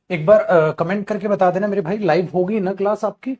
एक बार कमेंट करके बता देना मेरे भाई, लाइव होगी ना क्लास आपकी?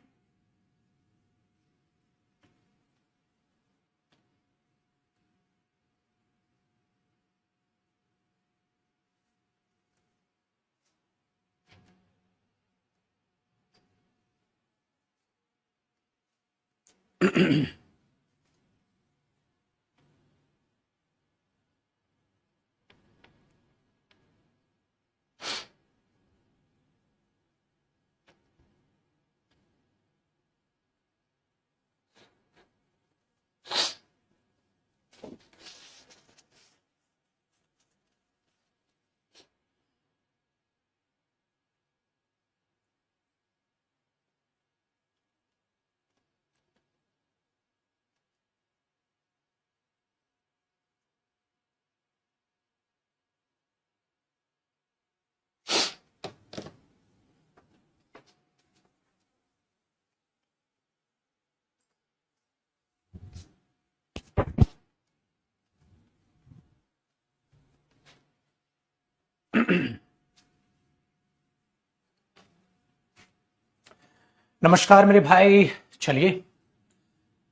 नमस्कार मेरे भाई। चलिए,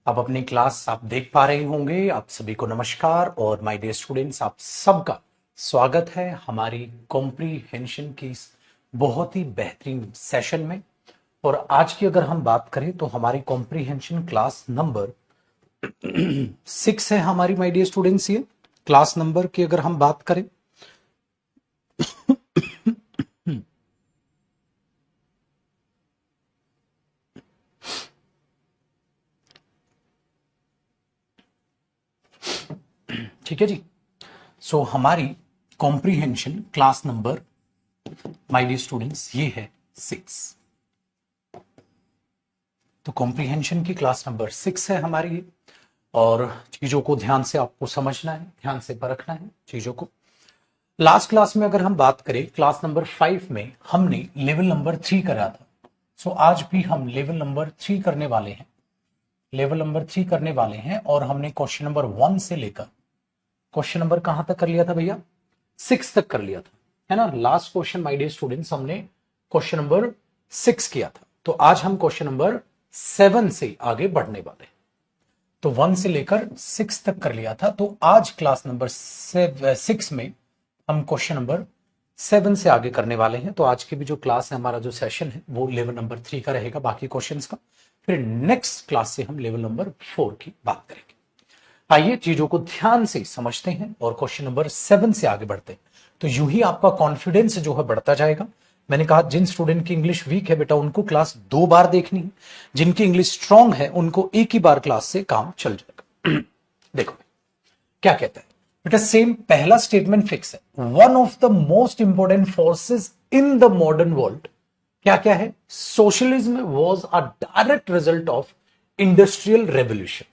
अब अपनी क्लास आप देख पा रहे होंगे। आप सभी को नमस्कार और माय डियर स्टूडेंट्स, आप सबका स्वागत है हमारी कॉम्प्रीहेंशन की इस बहुत ही बेहतरीन सेशन में। और आज की अगर हम बात करें तो हमारी कॉम्प्रीहेंशन क्लास नंबर 6 है हमारी माय डियर स्टूडेंट्स। ये क्लास नंबर की अगर हम बात करें ठीक है जी। सो हमारी comprehension class number my dear students ये है 6। तो कॉम्प्रीहेंशन की क्लास नंबर 6 है हमारी ये। और चीजों को ध्यान से आपको समझना है, ध्यान से परखना है चीजों को। लास्ट क्लास में अगर हम बात करें, क्लास नंबर 5 में हमने लेवल नंबर 3 करा था। सो आज भी हम लेवल नंबर 3 करने वाले हैं। लेवल नंबर 3 करने वाले हैं और हमने क्वेश्चन नंबर 1 से लेकर क्वेश्चन नंबर कहां तक कर लिया था भैया? 6 तक कर लिया था, है ना। Last question my dear students हमने क्वेश्चन नंबर 6 किया था। तो आज हम क्वेश्चन नंबर 7 से आगे बढ़ने वाले हैं। तो 1 से लेकर 6 तक कर लिया था। तो आज क्लास नंबर 6 में हम क्वेश्चन नंबर 7 से आगे करने वाले हैं। तो आज की भी जो क्लास है, हमारा जो सेशन है, वो लेवल नंबर 3 का रहेगा बाकी क्वेश्चंस का। फिर नेक्स्ट क्लास से हम लेवल नंबर 4 की बात करेंगे। आइए चीजों को ध्यान से समझते हैं और क्वेश्चन नंबर 7 से आगे बढ़ते हैं। तो यूं ही आपका कॉन्फिडेंस जो है बढ़ता जाएगा। मैंने कहा जिन स्टूडेंट की इंग्लिश वीक है बेटा, उनको क्लास 2 बार देखनी है। जिनकी इंग्लिश स्ट्रांग है उनको एक ही बार क्लास से काम चल जाएगा। देखो क्या कहता है बेटा, सेम पहला स्टेटमेंट फिक्स है। One of the most important forces in the modern world क्या क्या है? Socialism was a direct result of industrial revolution.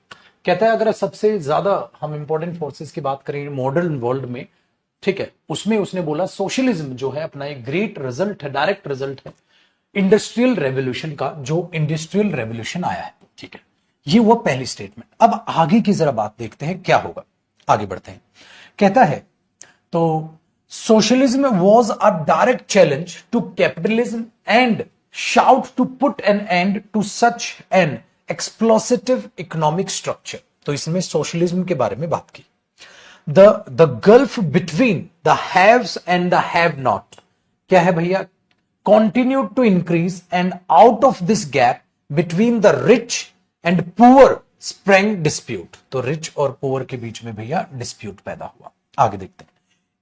कहता है अगर सबसे ज्यादा हम इंपॉर्टेंट फोर्सेस की बात करें मॉडर्न वर्ल्ड में, ठीक है, उसमें उसने बोला सोशलिज्म जो है अपना एक ग्रेट रिजल्ट है, डायरेक्ट रिजल्ट है इंडस्ट्रियल रेवोल्यूशन का, जो इंडस्ट्रियल रेवोल्यूशन आया है। ठीक है, ये वो पहली स्टेटमेंट। अब आगे की जरा बात देखते हैं क्या होगा। आगे बढ़ते हैं। कहता है तो socialism was a direct challenge to capitalism and sought to put an end to such an exploitative economic structure. तो इसमें सोशलिज्म के बारे में बात की। The gulf between the haves and the have not क्या है भैया? Continue to increase and out of this gap between the rich and poor sprang dispute. तो रिच और पुअर के बीच में भैया डिस्प्यूट पैदा हुआ। आगे देखते हैं।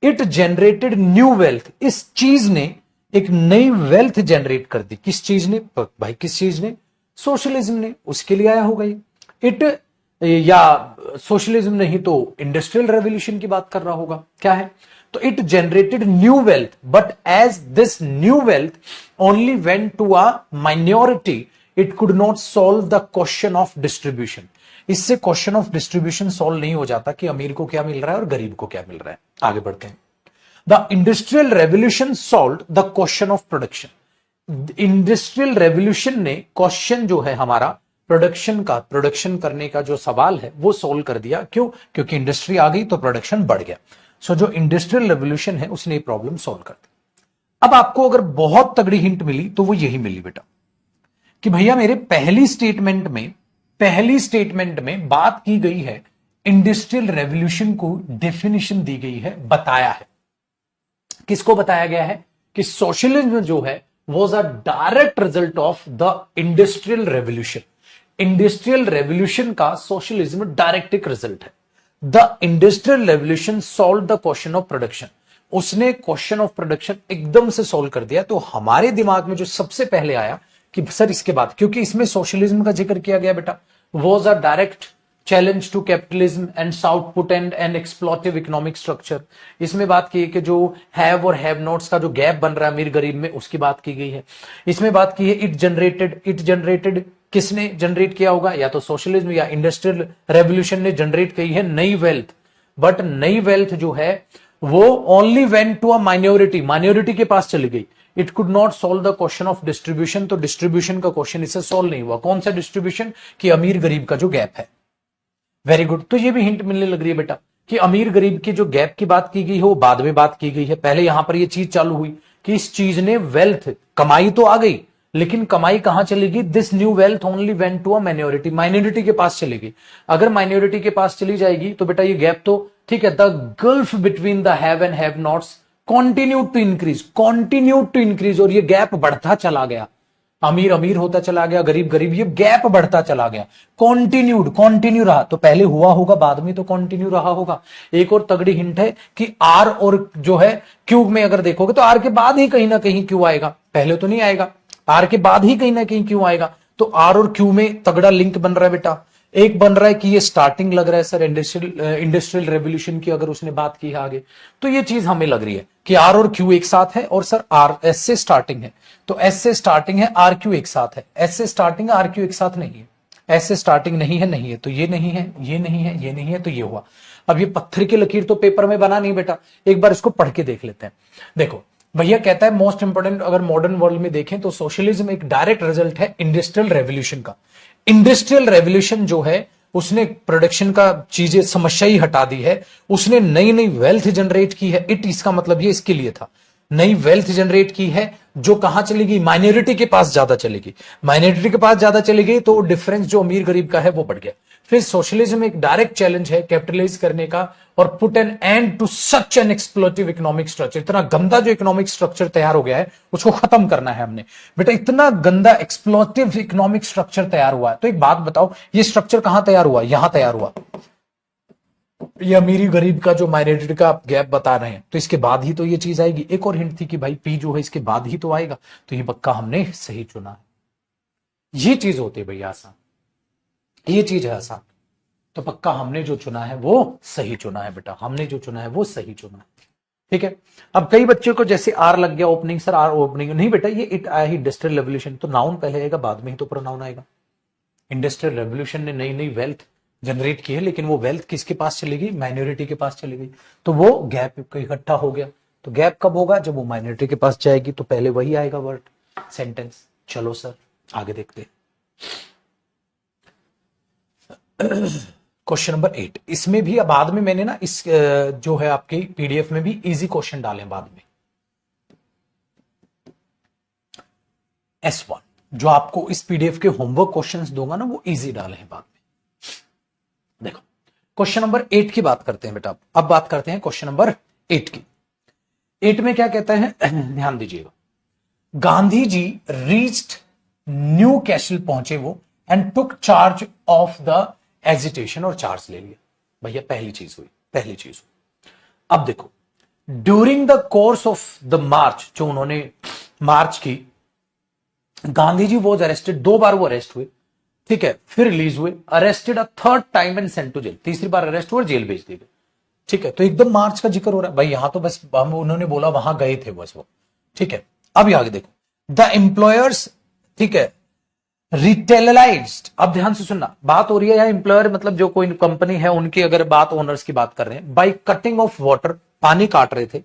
It generated new wealth. इस चीज ने एक नई वेल्थ जनरेट कर दी। किस चीज ने भाई? किस चीज ने? सोशलिज्म ने। उसके लिए आया होगा ये। इट या सोशलिज्म नहीं तो इंडस्ट्रियल रेवोल्यूशन की बात कर रहा होगा। क्या है? तो it generated new wealth, but as this new wealth only went to a minority, it could not solve the question of distribution. इससे क्वेश्चन ऑफ डिस्ट्रीब्यूशन सॉल्व नहीं हो जाता कि अमीर को क्या मिल रहा है और गरीब को क्या मिल रहा है। आगे बढ़ते हैं। The industrial revolution solve the question of production. Industrial revolution ने क्वेश्चन जो है हमारा प्रोडक्शन का, प्रोडक्शन करने का जो सवाल है वो सॉल्व कर दिया। क्यों? क्योंकि इंडस्ट्री आ गई तो प्रोडक्शन बढ़ गया। सो जो इंडस्ट्रियल रेवोल्यूशन है उसने ये प्रॉब्लम सॉल्व कर दी। अब आपको अगर बहुत तगड़ी हिंट मिली तो वो यही मिली बेटा कि भैया मेरे पहली स्टेटमेंट में बात की गई है, इंडस्ट्रियल रेवोल्यूशन को डेफिनेशन दी गई है, बताया है। किसको बताया गया है कि सोशलिज्म जो है was a direct result of the industrial revolution. Industrial revolution का सोशलिज्म डायरेक्ट एक रिजल्ट है। The industrial revolution solve the question of production. उसने क्वेश्चन ऑफ प्रोडक्शन एकदम से सॉल्व कर दिया। तो हमारे दिमाग में जो सबसे पहले आया कि सर इसके बाद, क्योंकि इसमें सोशलिज्म का जिक्र किया गया बेटा, was a direct challenge to capitalism and output and exploitative economic structure. इसमें बात की है कि जो हैव और हैव नॉट्स का जो गैप बन रहा है अमीर गरीब में, उसकी बात की गई है। इसमें बात की है इट जनरेटेड किसने जनरेट किया होगा, या तो सोशलिज्म या इंडस्ट्रियल रेवोल्यूशन ने जनरेट की है नई वेल्थ। बट नई वेल्थ जो है वो only went to a minority के पास चली गई। It could not solve the question of distribution. तो डिस्ट्रीब्यूशन का क्वेश्चन इससे सॉल्व नहीं हुआ। कौन सा डिस्ट्रीब्यूशन? कि अमीर गरीब का जो गैप है। Very good. तो ये भी हिंट मिलने लग रही है बेटा कि अमीर गरीब की जो गैप की बात की गई है वो बाद में बात की गई है। पहले यहां पर ये चीज चालू हुई कि इस चीज ने वेल्थ, कमाई तो आ गई, लेकिन कमाई कहां चलेगी? This new wealth only went to a minority के पास चलेगी। अगर माइनॉरिटी के पास चली जाएगी तो बेटा ये गैप तो ठीक है, the gulf between the have and have nots continued to increase, और ये गैप बढ़ता चला गया। अमीर अमीर होता चला गया, गरीब गरीब, ये गैप बढ़ता चला गया। कॉन्टिन्यू रहा। तो पहले हुआ होगा, बाद में तो कॉन्टिन्यू रहा होगा। एक और तगड़ी हिंट है कि आर और जो है क्यू में अगर देखोगे तो आर के बाद ही कहीं ना कहीं क्यू आएगा, पहले तो नहीं आएगा। आर के बाद ही कहीं ना कहीं क्यू आएगा। तो आर और क्यू में तगड़ा लिंक बन रहा है बेटा। एक बन रहा है कि ये स्टार्टिंग लग रहा है सर इंडस्ट्रियल रेवोल्यूशन की, अगर उसने बात की है आगे, तो ये चीज हमें लग रही है कि आर और क्यू एक साथ है। और सर आर एस से स्टार्टिंग है, तो एस से स्टार्टिंग है, आर क्यू एक साथ है। एस से स्टार्टिंग है, आर क्यू एक साथ नहीं है। एस से स्टार्टिंग नहीं है, तो ये नहीं है, ये नहीं है, ये नहीं है, तो ये हुआ। अब ये पत्थर की लकीर तो पेपर में बना नहीं बेटा, एक बार इसको पढ़ के देख लेते हैं। देखो भैया कहता है मोस्ट इंपोर्टेंट, अगर मॉडर्न वर्ल्ड में देखें तो सोशलिज्म एक डायरेक्ट रिजल्ट है इंडस्ट्रियल रेवोल्यूशन का। इंडस्ट्रियल रेवोल्यूशन जो है उसने प्रोडक्शन का चीजें समस्या ही हटा दी है। उसने नई नई वेल्थ जनरेट की है। इसका मतलब ये इसके लिए था, नई वेल्थ जनरेट की है जो कहां चलेगी? माइनॉरिटी के पास ज्यादा चलेगी। माइनॉरिटी के पास ज्यादा चलेगी तो डिफरेंस जो अमीर गरीब का है वो बढ़ गया। फिर सोशलिज्म एक डायरेक्ट चैलेंज है कैपिटलाइज करने का और put an end to such an exploitative economic structure. इतना गंदा जो इकोनॉमिक स्ट्रक्चर तैयार हो गया है उसको खत्म करना है हमने बेटा। इतना गंदा एक्सप्लोटिव इकोनॉमिक स्ट्रक्चर तैयार हुआ है। तो एक बात बताओ, ये स्ट्रक्चर कहां तैयार हुआ? यहां तैयार हुआ। ये अमीरी गरीब का जो माइनॉरिटी का गैप बता रहे हैं, तो इसके बाद ही तो ये चीज आएगी। एक और हिंट थी कि भाई पी जो है इसके बाद ही तो आएगा, तो ये पक्का हमने सही चुना है। ये चीज होती है भैया आसान, ये चीज है आसान। तो पक्का हमने जो चुना है वो सही चुना है बेटा, हमने जो चुना है वो सही चुना है। ठीक है। अब कई बच्चों को जैसे आर लग गया ओपनिंग, सर आर ओपनिंग नहीं बेटा, ये इट आया ही इंडस्ट्रियल रेवोल्यूशन, तो नाउन पहले आएगा, बाद में ही तो प्रोनाउन आएगा। इंडस्ट्रियल रेवोल्यूशन ने नई नई वेल्थ जनरेट की है, लेकिन वो वेल्थ किसके पास चली गई? माइनॉरिटी के पास चली गई। तो वो गैप इकट्ठा हो गया। तो गैप कब होगा? जब वो माइनॉरिटी के पास जाएगी। तो पहले वही आएगा वर्ड, सेंटेंस। चलो सर आगे देखते हैं। क्वेश्चन नंबर 8, इसमें भी बाद में मैंने ना इस जो है आपके पीडीएफ में भी इजी क्वेश्चन डाले बाद में। S1 जो आपको इस पीडीएफ के होमवर्क क्वेश्चंस दूंगा ना वो इजी डाले हैं बाद में। देखो क्वेश्चन नंबर 8 की बात करते हैं बेटा। अब बात करते हैं क्वेश्चन नंबर 8 की। 8 में क्या कहता है ध्यान दीजिएगा। Gandhi ji reached Newcastle पहुंचे वो and took charge of the agitation, और चार्ज ले लिया। भैया पहली चीज हुई। अब देखो during the course of the march, जो उन्होंने मार्च की, गांधी जी वॉज अरेस्टेड। 2 बार वो अरेस्ट हुए, ठीक है, फिर रिलीज हुए, arrested a third time and sent to jail. तीसरी बार अरेस्ट हुए और जेल भेज दिए गए। ठीक है, तो एकदम मार्च का जिक्र हो रहा है भाई। यहां तो बस हम उन्होंने बोला वहां गए थे बस वो। ठीक है, अब आगे देखो द एम्प्लॉयर्स, ठीक है, रिटेलाइज्ड। अब ध्यान से सुनना, बात हो रही है यहाँ एम्प्लॉयर मतलब जो कोई कंपनी है उनकी अगर बात, ओनर्स की बात कर रहे हैं। बाई कटिंग ऑफ वाटर, पानी काट रहे थे,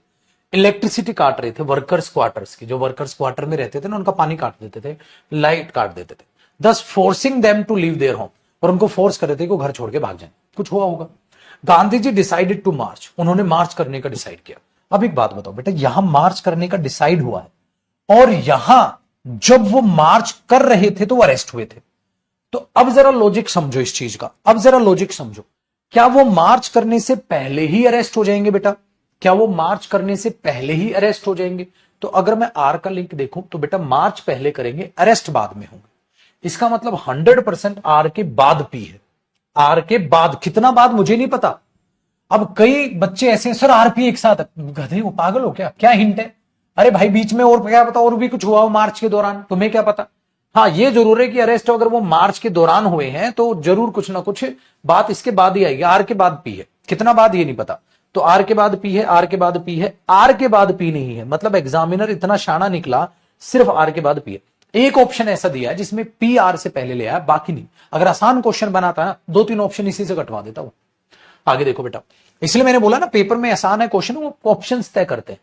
इलेक्ट्रिसिटी काट रहे थे वर्कर्स क्वार्टर्स की, जो वर्कर्स क्वार्टर में रहते थे ना उनका पानी काट देते थे, लाइट काट देते थे। This forcing them to leave their home, और उनको फोर्स कर रहे थे कि वो घर छोड़ के भाग जाए। कुछ हुआ होगा। Gandhi ji decided to march, उन्होंने मार्च करने का डिसाइड किया। अब एक बात बताओ बेटा, यहां मार्च करने का डिसाइड हुआ है और यहां जब वो मार्च कर रहे थे तो वो अरेस्ट हुए थे। तो अब जरा लॉजिक समझो इस चीज का, अब जरा लॉजिक समझो। क्या वो मार्च करने से पहले ही अरेस्ट हो जाएंगे बेटा? क्या वो मार्च करने से पहले ही अरेस्ट हो जाएंगे? तो अगर मैं आर का लिंक देखूं तो बेटा मार्च पहले करेंगे, अरेस्ट बाद में होंगे। इसका मतलब 100% आर के बाद पी है। आर के बाद, कितना बाद मुझे नहीं पता। अब कई बच्चे ऐसे हैं, सर आरपी एक साथ, गधे वो पागल हो क्या? क्या हिंट है? अरे भाई बीच में और क्या पता और भी कुछ हुआ हो मार्च के दौरान, तुम्हें क्या पता। हाँ ये जरूर है कि अरेस्ट अगर वो मार्च के दौरान हुए हैं तो जरूर कुछ ना कुछ बात इसके बाद ही आएगी। आर के बाद पी है, कितना बाद ये नहीं पता। तो आर के बाद पी है, आर के बाद पी है, आर के बाद पी नहीं है। मतलब एग्जामिनर इतना शाना निकला, सिर्फ आर के बाद पी है। एक ऑप्शन ऐसा दिया है जिसमें पी आर से पहले ले आया, बाकी नहीं। अगर आसान क्वेश्चन बनाता है 2-3 ऑप्शन इसी से कटवा देता हूं। आगे देखो बेटा, इसलिए मैंने बोला ना पेपर में आसान है क्वेश्चन, वो ऑप्शंस तय करते हैं।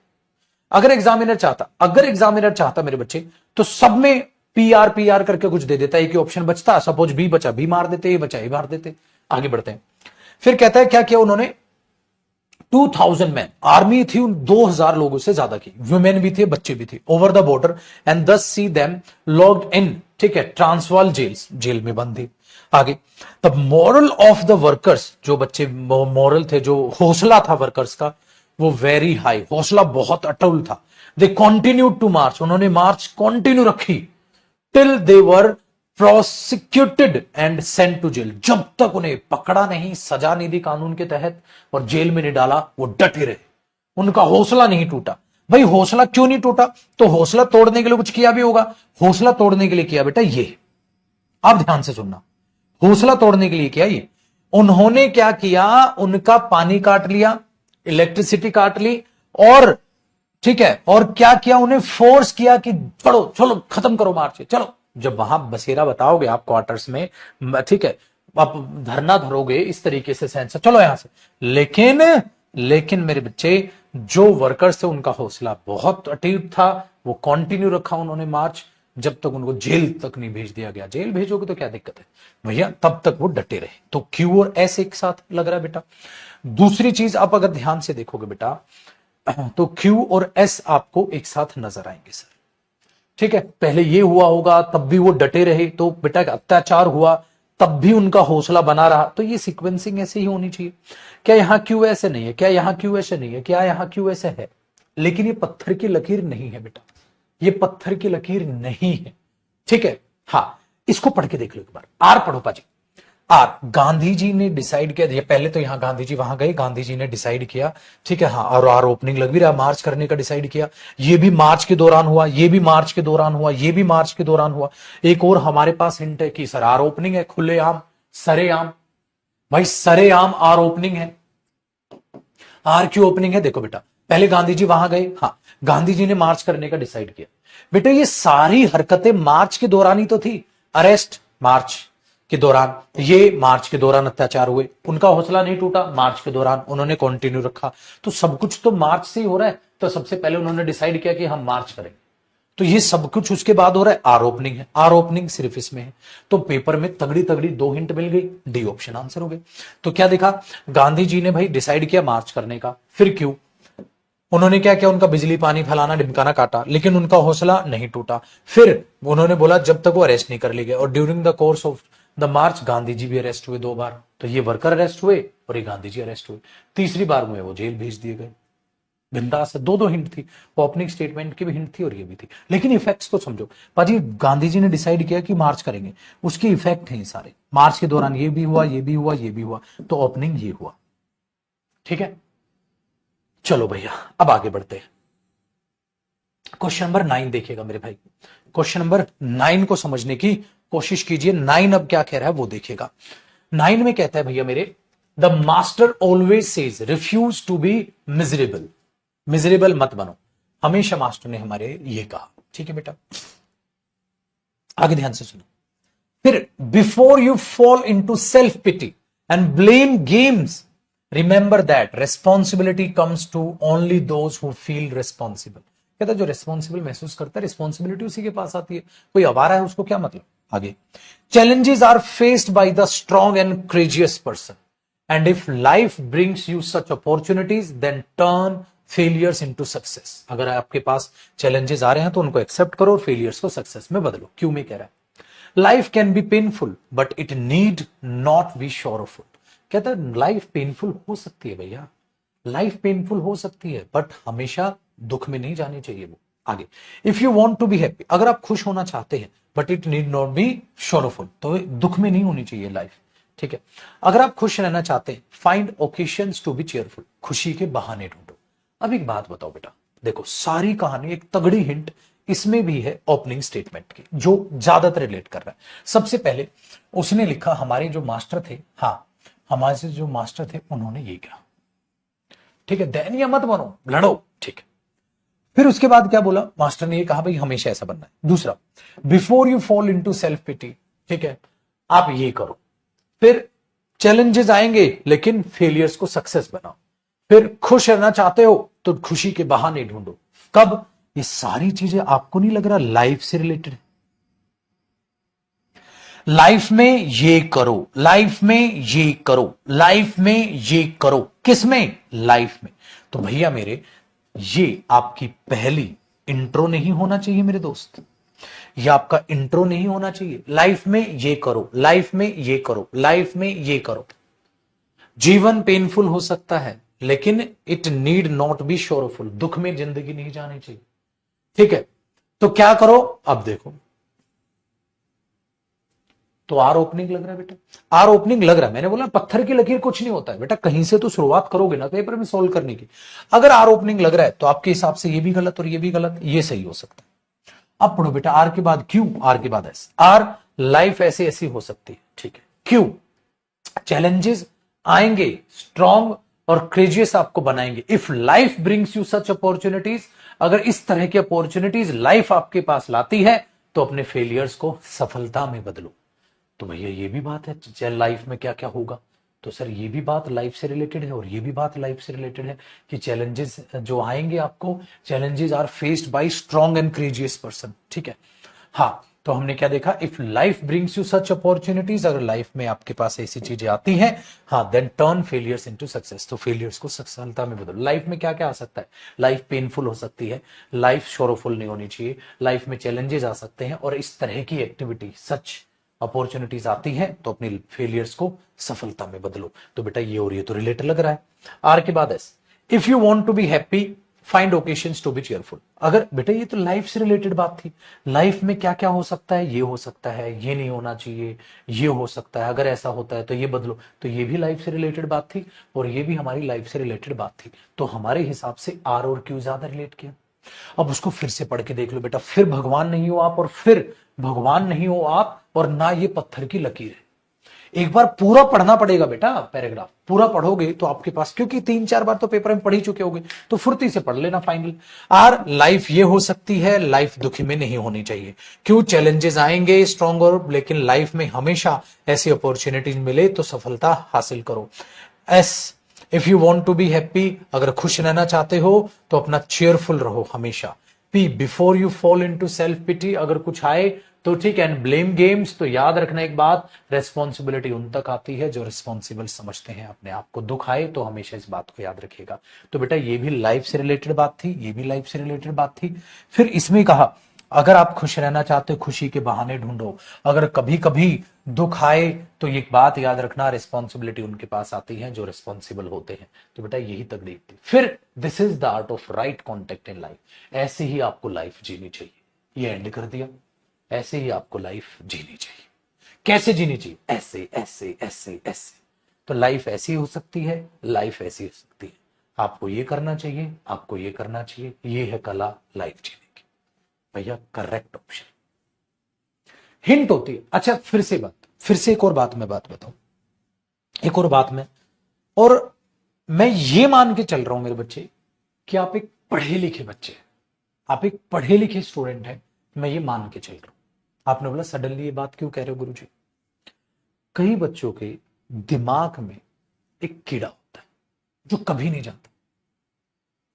अगर एग्जामिनर चाहता मेरे बच्चे तो सब में पी आर करके कुछ दे देता, एक ही ऑप्शन बचता। सपोज बी बचा, बी मार देते, ए बचा, ए मार देते। आगे बढ़ते हैं। फिर कहता है क्या किया उन्होंने, 2000 मैन आर्मी थी, उन 2000 लोगों से ज्यादा की, वुमेन भी थे, बच्चे भी थे, ओवर द बॉर्डर एंड दस सी देम लॉग्ड इन, ठीक है, ट्रांसवाल जेल्स, जेल में बंद थे। आगे, the moral of the workers, जो बच्चे मॉरल थे, जो हौसला था वर्कर्स का, वो वेरी हाई, हौसला बहुत अटल था। दे कंटिन्यू टू मार्च, उन्होंने मार्च कंटिन्यू रखी till they were prosecuted and sent to jail, जब तक उन्हें पकड़ा नहीं, सजा नहीं दी कानून के तहत और जेल में नहीं डाला, वो डटे रहे। उनका हौसला नहीं टूटा। भाई हौसला क्यों नहीं टूटा? तो हौसला तोड़ने के लिए कुछ किया भी होगा। हौसला तोड़ने के लिए किया बेटा ये, आप ध्यान से सुनना, हौसला तोड़ने के लिए किया ये। उन्होंने क्या किया, उनका पानी काट लिया, इलेक्ट्रिसिटी काट ली, और ठीक है, और क्या किया, उन्हें फोर्स किया कि पढ़ो, चलो खत्म करो मार्च, चलो। जब वहां बसेरा बताओगे आप क्वार्टर्स में, ठीक है, आप धरना धरोगे इस तरीके से, सेंसर चलो यहां से। लेकिन मेरे बच्चे, जो वर्कर्स थे उनका हौसला बहुत अटूट था, वो कंटिन्यू रखा उन्होंने मार्च, जब तक उनको जेल तक नहीं भेज दिया गया। जेल भेजोगे तो क्या दिक्कत है भैया, तब तक वो डटे रहे। तो क्यू और एस एक साथ लग रहा है बेटा। दूसरी चीज आप अगर ध्यान से देखोगे बेटा, तो क्यू और एस आपको एक साथ नजर आएंगे सर, ठीक है। पहले ये हुआ होगा तब भी वो डटे रहे, तो बेटा अत्याचार हुआ तब भी उनका हौसला बना रहा। तो ये सीक्वेंसिंग ऐसे ही होनी चाहिए। क्या यहां क्यू ऐसे नहीं है? क्या यहां क्यू ऐसे नहीं है? क्या यहां क्यू ऐसे है? लेकिन ये पत्थर की लकीर नहीं है बेटा, ये पत्थर की लकीर नहीं है, ठीक है। हाँ, इसको पढ़ के देख लो एक बार। आर पढ़ो पाजी। आर, गांधी जी ने डिसाइड किया, ये पहले तो यहां गांधी जी वहां गए, गांधी जी ने डिसाइड किया, ठीक है। हाँ, और आर ओपनिंग लग भी रहा, मार्च करने का डिसाइड किया। ये भी मार्च के दौरान हुआ, ये भी मार्च के दौरान हुआ, ये भी मार्च के दौरान हुआ। एक और हमारे पास हिंट है कि सर आर ओपनिंग है, खुलेआम, सरेआम। भाई सरेआम आर ओपनिंग है। आर क्यों ओपनिंग है? देखो बेटा, पहले गांधी जी वहां गए, हाँ, गांधी जी ने मार्च करने का डिसाइड किया। बेटा ये सारी हरकतें मार्च के दौरान ही तो थी। अरेस्ट मार्च के दौरान, ये मार्च के दौरान अत्याचार हुए, उनका हौसला नहीं टूटा, मार्च के दौरान उन्होंने कंटिन्यू रखा। तो सब कुछ तो मार्च से ही हो रहा है। तो सबसे पहले उन्होंने डिसाइड किया कि हम मार्च करेंगे, तो ये सब कुछ उसके बाद हो रहा है। आर ओपनिंग है, आर ओपनिंग सिर्फ इसमें है। तो पेपर में तगड़ी तगड़ी 2 हिंट मिल गई, डी ऑप्शन आंसर हो गए। तो क्या देखा, गांधी जी ने भाई डिसाइड किया मार्च करने का। फिर क्यों, उन्होंने क्या किया, उनका बिजली पानी फैलाना ढिमकाना काटा, लेकिन उनका हौसला नहीं टूटा। फिर उन्होंने बोला जब तक वो अरेस्ट नहीं कर लिए गए, और during the course of the march Gandhi ji भी अरेस्ट हुए 2 बार। तो ये वर्कर अरेस्ट हुए और ये गांधी जी अरेस्ट हुए। तीसरी बार में वो जेल भेज दिए गए। बिंदास, 2 हिंट थी, ओपनिंग स्टेटमेंट की भी हिंट थी और ये भी थी। लेकिन इफेक्ट्स को समझो पाजी, गांधी जी ने डिसाइड किया कि मार्च करेंगे, उसके इफेक्ट हैं सारे। मार्च के दौरान ये भी हुआ, ये भी हुआ, ये भी हुआ, तो ओपनिंग ये हुआ, ठीक है। चलो भैया अब आगे बढ़ते हैं। क्वेश्चन नंबर 9 देखिएगा मेरे भाई। क्वेश्चन नंबर 9 को समझने की कोशिश कीजिए। 9 अब क्या कह रहा है वो देखिएगा। 9 में कहता है भैया मेरे, the master always says refuse to be miserable. Miserable मत बनो, हमेशा मास्टर ने हमारे ये कहा, ठीक है बेटा। आगे ध्यान से सुनो। फिर before you fall into self pity and blame games, remember that responsibility comes to only those who feel responsible. कहता है जो रेस्पॉन्सिबल महसूस करता है, रिस्पॉन्सिबिलिटी उसी के पास आती है। कोई आवारा है उसको क्या मतलब। आगे, challenges are faced by the strong and courageous person and if life brings you such opportunities then turn failures into success. अगर आपके पास चैलेंजेस आ रहे हैं तो उनको एक्सेप्ट करो और फेलियर्स को सक्सेस में बदलो। क्यों में कह रहा है life can be painful but it need not be Shoriful. कहता है लाइफ पेनफुल हो सकती है भैया, लाइफ पेनफुल हो सकती है बट हमेशा दुख में नहीं जानी चाहिए वो। आगे, if you want to be happy, अगर आप खुश होना चाहते हैं but it need not be sorrowful, तो दुख में नहीं होनी चाहिए लाइफ। ठीक है, अगर आप खुश रहना चाहते हैं find occasions to be cheerful, खुशी के बहाने ढूंढो। अब एक बात बताओ बेटा, देखो सारी कहानी एक तगड़ी हिंट इसमें भी है ओपनिंग स्टेटमेंट की जो ज्यादातर रिलेट कर रहा है। सबसे पहले उसने लिखा हमारे जो मास्टर थे, हाँ हमारे से जो मास्टर थे उन्होंने ये कहा, ठीक है, दयनीय मत बनो, लड़ो। ठीक है, फिर उसके बाद क्या बोला मास्टर ने, ये कहा भाई हमेशा ऐसा बनना है। दूसरा, before you fall into self pity, ठीक है, आप ये करो। फिर चैलेंजेस आएंगे लेकिन फेलियर्स को सक्सेस बनाओ। फिर खुश रहना चाहते हो तो खुशी के बहाने ढूंढो। कब? ये सारी चीजें आपको नहीं लग रहा लाइफ से रिलेटेड है? लाइफ में ये करो, लाइफ में ये करो, लाइफ में ये करो, किसमें? लाइफ में। तो भैया मेरे, ये आपकी पहली इंट्रो नहीं होना चाहिए मेरे दोस्त, ये आपका इंट्रो नहीं होना चाहिए। लाइफ में ये करो, लाइफ में ये करो, लाइफ में ये करो। जीवन पेनफुल हो सकता है लेकिन it need not be Shoriful, दुख में जिंदगी नहीं जानी चाहिए। ठीक है, तो क्या करो? अब देखो, तो आर ओपनिंग लग रहा है बेटा, आर ओपनिंग लग रहा है। मैंने बोला पत्थर की लकीर कुछ नहीं होता है बेटा, कहीं से तो शुरुआत करोगे ना पेपर में सोल्व करने की। अगर आर ओपनिंग लग रहा है तो आपके हिसाब से ये भी गलत और ये भी गलत, ये सही हो सकता है। अब पढ़ो बेटा, आर के बाद क्यों, आर के बाद एस। आर, लाइफ ऐसी ऐसी हो सकती है, ठीक है। क्यों? चैलेंजेस आएंगे, स्ट्रॉन्ग और क्रेजियस आपको बनाएंगे। If life brings you such opportunities, अगर इस तरह की अपॉर्चुनिटीज लाइफ आपके पास लाती है तो अपने फेलियर्स को सफलता में बदलो। तो भैया ये भी बात है लाइफ में क्या क्या होगा, तो सर ये भी बात लाइफ से रिलेटेड है और ये भी बात लाइफ से रिलेटेड है कि चैलेंजेस जो आएंगे आपको, challenges are faced by strong and courageous person. ठीक है, हाँ, तो हमने क्या देखा, if life brings you such opportunities, अगर लाइफ में आपके पास ऐसी चीजें आती हैं, हाँ, then turn failures into success, तो फेलियर्स को सफलता में बदलो। लाइफ में क्या क्या आ सकता है? लाइफ पेनफुल हो सकती है, लाइफ शोरफुल नहीं होनी चाहिए, लाइफ में चैलेंजेस आ सकते हैं और इस तरह की एक्टिविटी, सच अपॉर्चुनिटीज आती हैं तो अपनी फेलियर्स को सफलता में बदलो। तो बेटा ये और ये तो रिलेटेड लग रहा है। आर के बाद S, if you want to be happy find occasions to be cheerful. अगर बेटा ये तो लाइफ से रिलेटेड बात थी, लाइफ में क्या क्या हो सकता है, ये हो सकता है, ये नहीं होना चाहिए, ये हो सकता है, अगर ऐसा होता है तो ये बदलो, तो ये भी लाइफ से रिलेटेड बात थी और ये भी हमारी लाइफ से रिलेटेड बात थी। तो हमारे हिसाब से आर और क्यू ज्यादा रिलेट किया। अब उसको फिर से पढ़ के देख लो बेटा, फिर भगवान नहीं हो आप और फिर भगवान नहीं हो आप और ना ये पत्थर की लकीर है। एक बार पूरा पढ़ना पड़ेगा बेटा, पैराग्राफ पूरा पढ़ोगे तो आपके पास, क्योंकि 3-4 बार तो पेपर में पढ़ ही चुके होगे, तो फुर्ती से पढ़ लेना फाइनल। आर, लाइफ ये हो सकती है, लाइफ दुखी में नहीं होनी चाहिए। क्यों? चैलेंजेस आएंगे स्ट्रॉन्ग और, लेकिन लाइफ में हमेशा ऐसी अपॉर्चुनिटीज मिले तो सफलता हासिल करो। S, if you want to be happy, अगर खुश रहना चाहते हो तो अपना चेयरफुल रहो हमेशा। P, before you fall into self pity, अगर कुछ आए तो ठीक है, एंड ब्लेम गेम्स, तो याद रखना एक बात, रेस्पॉन्सिबिलिटी उन तक आती है जो रिस्पॉन्सिबल समझते हैं अपने आप को। दुख आए तो हमेशा इस बात को याद रखिएगा। तो बेटा ये भी लाइफ से रिलेटेड बात थी, ये भी लाइफ से रिलेटेड बात थी। फिर इसमें कहा अगर आप खुश रहना चाहते हो खुशी के बहाने ढूंढो, अगर कभी कभी दुख आए तो ये बात याद रखना, रिस्पॉन्सिबिलिटी उनके पास आती है जो रिस्पॉन्सिबल होते हैं। तो बेटा यही तकलीफ थी। फिर this is the art of right contact in life, ऐसे ही आपको लाइफ जीनी चाहिए। ये एंड कर दिया, ऐसे ही आपको लाइफ जीनी चाहिए। कैसे जीनी चाहिए? ऐसे ऐसे ऐसे ऐसे। तो लाइफ ऐसी हो सकती है, लाइफ ऐसी हो सकती है, आपको ये करना चाहिए, आपको ये करना चाहिए, ये है कला लाइफ जीने की। भैया करेक्ट ऑप्शन हिंट होती है। अच्छा फिर से एक और बात मैं बताऊं, एक और बात में, और मैं ये मान के चल रहा हूं मेरे बच्चे कि आप एक पढ़े लिखे बच्चे हैं, आप एक पढ़े लिखे स्टूडेंट हैं, मैं ये मान के चल रहा हूं। आपने बोला सडनली ये बात क्यों कह रहे हो गुरुजी? कई बच्चों के दिमाग में एक कीड़ा होता है जो कभी नहीं जाता।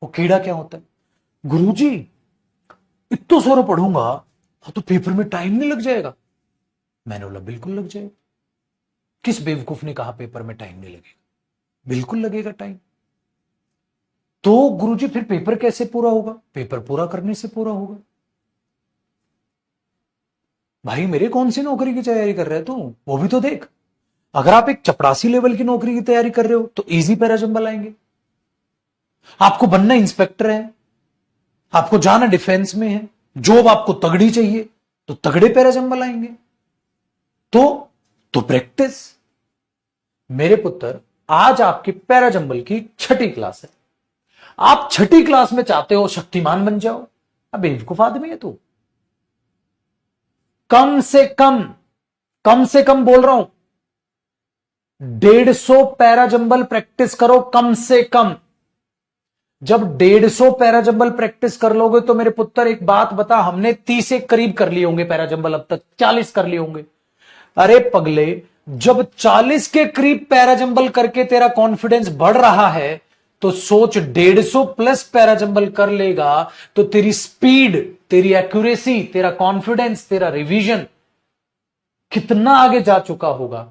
वो कीड़ा क्या होता है? गुरुजी इतना सारा पढ़ूंगा तो पेपर में टाइम नहीं लग जाएगा? मैंने बोला बिल्कुल लग जाएगा। किस बेवकूफ ने कहा पेपर में टाइम नहीं लगेगा? बिल्कुल लगेगा टाइम। तो गुरुजी फिर पेपर कैसे पूरा होगा? पेपर पूरा करने से पूरा होगा। भाई मेरे कौन सी नौकरी की तैयारी कर रहे हो तू, वो भी तो देख। अगर आप एक चपरासी लेवल की नौकरी की तैयारी कर रहे हो तो इजी पैराजंबल आएंगे। आपको बनना इंस्पेक्टर है, आपको जाना डिफेंस में है, जॉब आपको तगड़ी चाहिए तो तगड़े पैराजंबल आएंगे। तो प्रैक्टिस। मेरे पुत्र, आज आपकी पैराजंबल की 6ठी क्लास है। आप 6ठी क्लास में चाहते हो शक्तिमान बन जाओ? अब बेवकूफ आदमी है तू। कम से कम बोल रहा हूं, 150 पैराजंबल प्रैक्टिस करो कम से कम। जब 150 पैराजंबल प्रैक्टिस कर लोगे तो मेरे पुत्र एक बात बता, हमने 30 के करीब कर लिए होंगे पैराजंबल, अब तक 40 कर लिए होंगे। अरे पगले, जब 40 के करीब पैराजंबल करके तेरा कॉन्फिडेंस बढ़ रहा है तो सोच 150 प्लस पैराजंबल कर लेगा तो तेरी स्पीड, तेरी एक्यूरेसी, तेरा कॉन्फिडेंस, तेरा रिवीजन कितना आगे जा चुका होगा।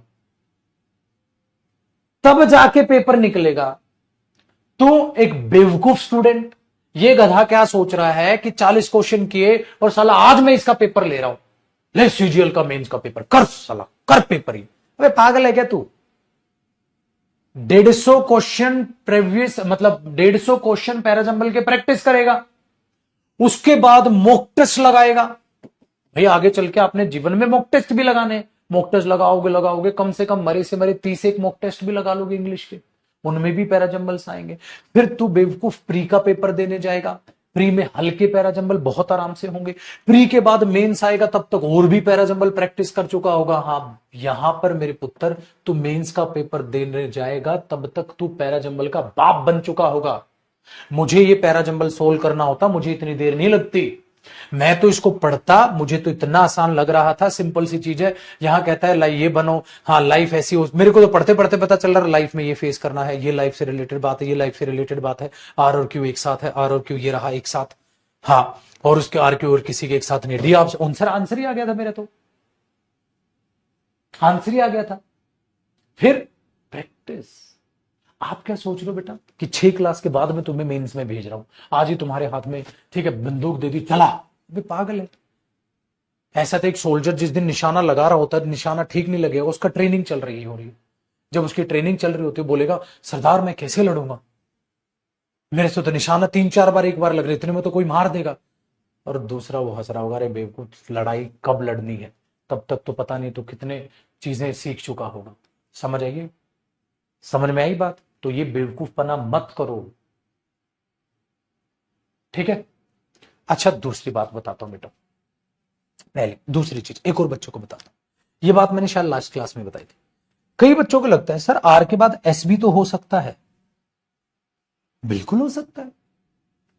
तब जाके पेपर निकलेगा। तो एक बेवकूफ स्टूडेंट, ये गधा क्या सोच रहा है कि 40 क्वेश्चन किए और साला आज मैं इसका पेपर ले रहा हूं, ले सीजीएल का मेंस का पेपर कर, साला कर पेपर ही। अबे पागल है क्या तू? 150 क्वेश्चन प्रीवियस, मतलब 150 क्वेश्चन पैराजंबल के प्रैक्टिस करेगा, उसके बाद मॉक टेस्ट लगाएगा। भाई आगे चल के आपने जीवन में मॉक टेस्ट भी लगाने, मॉक टेस्ट लगाओगे कम से कम मरे से मरे 30 एक मॉक टेस्ट भी लगा लोगे इंग्लिश के, उनमें भी पैराजंबल्स आएंगे। फिर तू बेवकूफ प्री का पेपर देने जाएगा, प्री में हल्के पैराजंबल बहुत आराम से होंगे। प्री के बाद मेंस आएगा, तब तक और भी पैराजंबल प्रैक्टिस कर चुका होगा। हाँ, यहां पर मेरे पुत्र तू मेंस का पेपर देने जाएगा तब तक तू पैराजंबल का बाप बन चुका होगा। मुझे ये पैराजंबल सोल्व करना होता, मुझे इतनी देर नहीं लगती। मैं तो इसको पढ़ता, मुझे तो इतना आसान लग रहा था, सिंपल सी चीज है। यहां कहता है ये बनो, हाँ लाइफ ऐसी हो, मेरे को तो पढ़ते पढ़ते पता चल रहा लाइफ में ये फेस करना है, ये लाइफ से रिलेटेड बात है, ये लाइफ से रिलेटेड बात है, आर और क्यू एक साथ है, आर और क्यू ये रहा एक साथ, हाँ, और उसके आर क्यू और किसी के एक साथ नहीं। डी आंसर आंसर ही आ गया था मेरे, तो आंसर ही आ गया था। फिर प्रैक्टिस। आप क्या सोच रहे हो बेटा कि 6 क्लास के बाद मैं तुम्हें मेंस में भेज रहा हूं, आज ही तुम्हारे हाथ में ठीक है बंदूक दे दी, चला? वे पागल है। ऐसा तो एक सोल्जर जिस दिन निशाना लगा रहा होता है, निशाना ठीक नहीं लगेगा, उसका ट्रेनिंग चल रही हो रही है, जब उसकी ट्रेनिंग चल रही होती है बोलेगा सरदार मैं कैसे लड़ूंगा, मेरे से तो निशाना 3-4 बार एक बार लग रहे, इतने में तो कोई मार देगा। और दूसरा वो हंस रहा होगा, अरे बेवकूफ लड़ाई कब लड़नी है, तब तक तो पता नहीं तो कितने चीजें सीख चुका होगा। समझ आइए, समझ में आई बात? तो ये बेवकूफपना मत करो, ठीक है? अच्छा दूसरी बात बताता हूं बेटा, पहले दूसरी चीज एक और बच्चों को बताता हूं। ये बात मैंने शायद लास्ट क्लास में बताई थी। कई बच्चों को लगता है सर आर के बाद एस भी तो हो सकता है। बिल्कुल हो सकता है,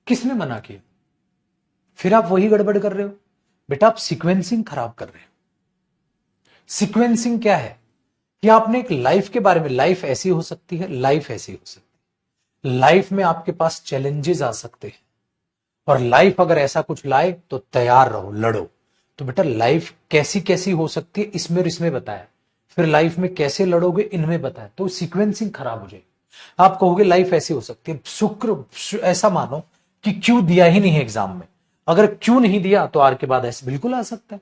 किसने मना किया? फिर आप वही गड़बड़ कर रहे हो बेटा, आप सीक्वेंसिंग खराब कर रहे हो। सीक्वेंसिंग क्या है कि आपने एक लाइफ के बारे में, लाइफ ऐसी हो सकती है, लाइफ ऐसी हो सकती है, लाइफ में आपके पास चैलेंजेस आ सकते हैं, और लाइफ अगर ऐसा कुछ लाए तो तैयार रहो, लड़ो। तो बेटा लाइफ कैसी कैसी हो सकती है इसमें और इसमें बताया, फिर लाइफ में कैसे लड़ोगे इनमें बताया, तो सीक्वेंसिंग खराब हो जाएगी। आप कहोगे लाइफ ऐसी हो सकती है, ऐसा मानो कि क्यों दिया ही नहीं है एग्जाम में, अगर क्यों नहीं दिया तो आर के बाद ऐसे बिल्कुल आ सकता है।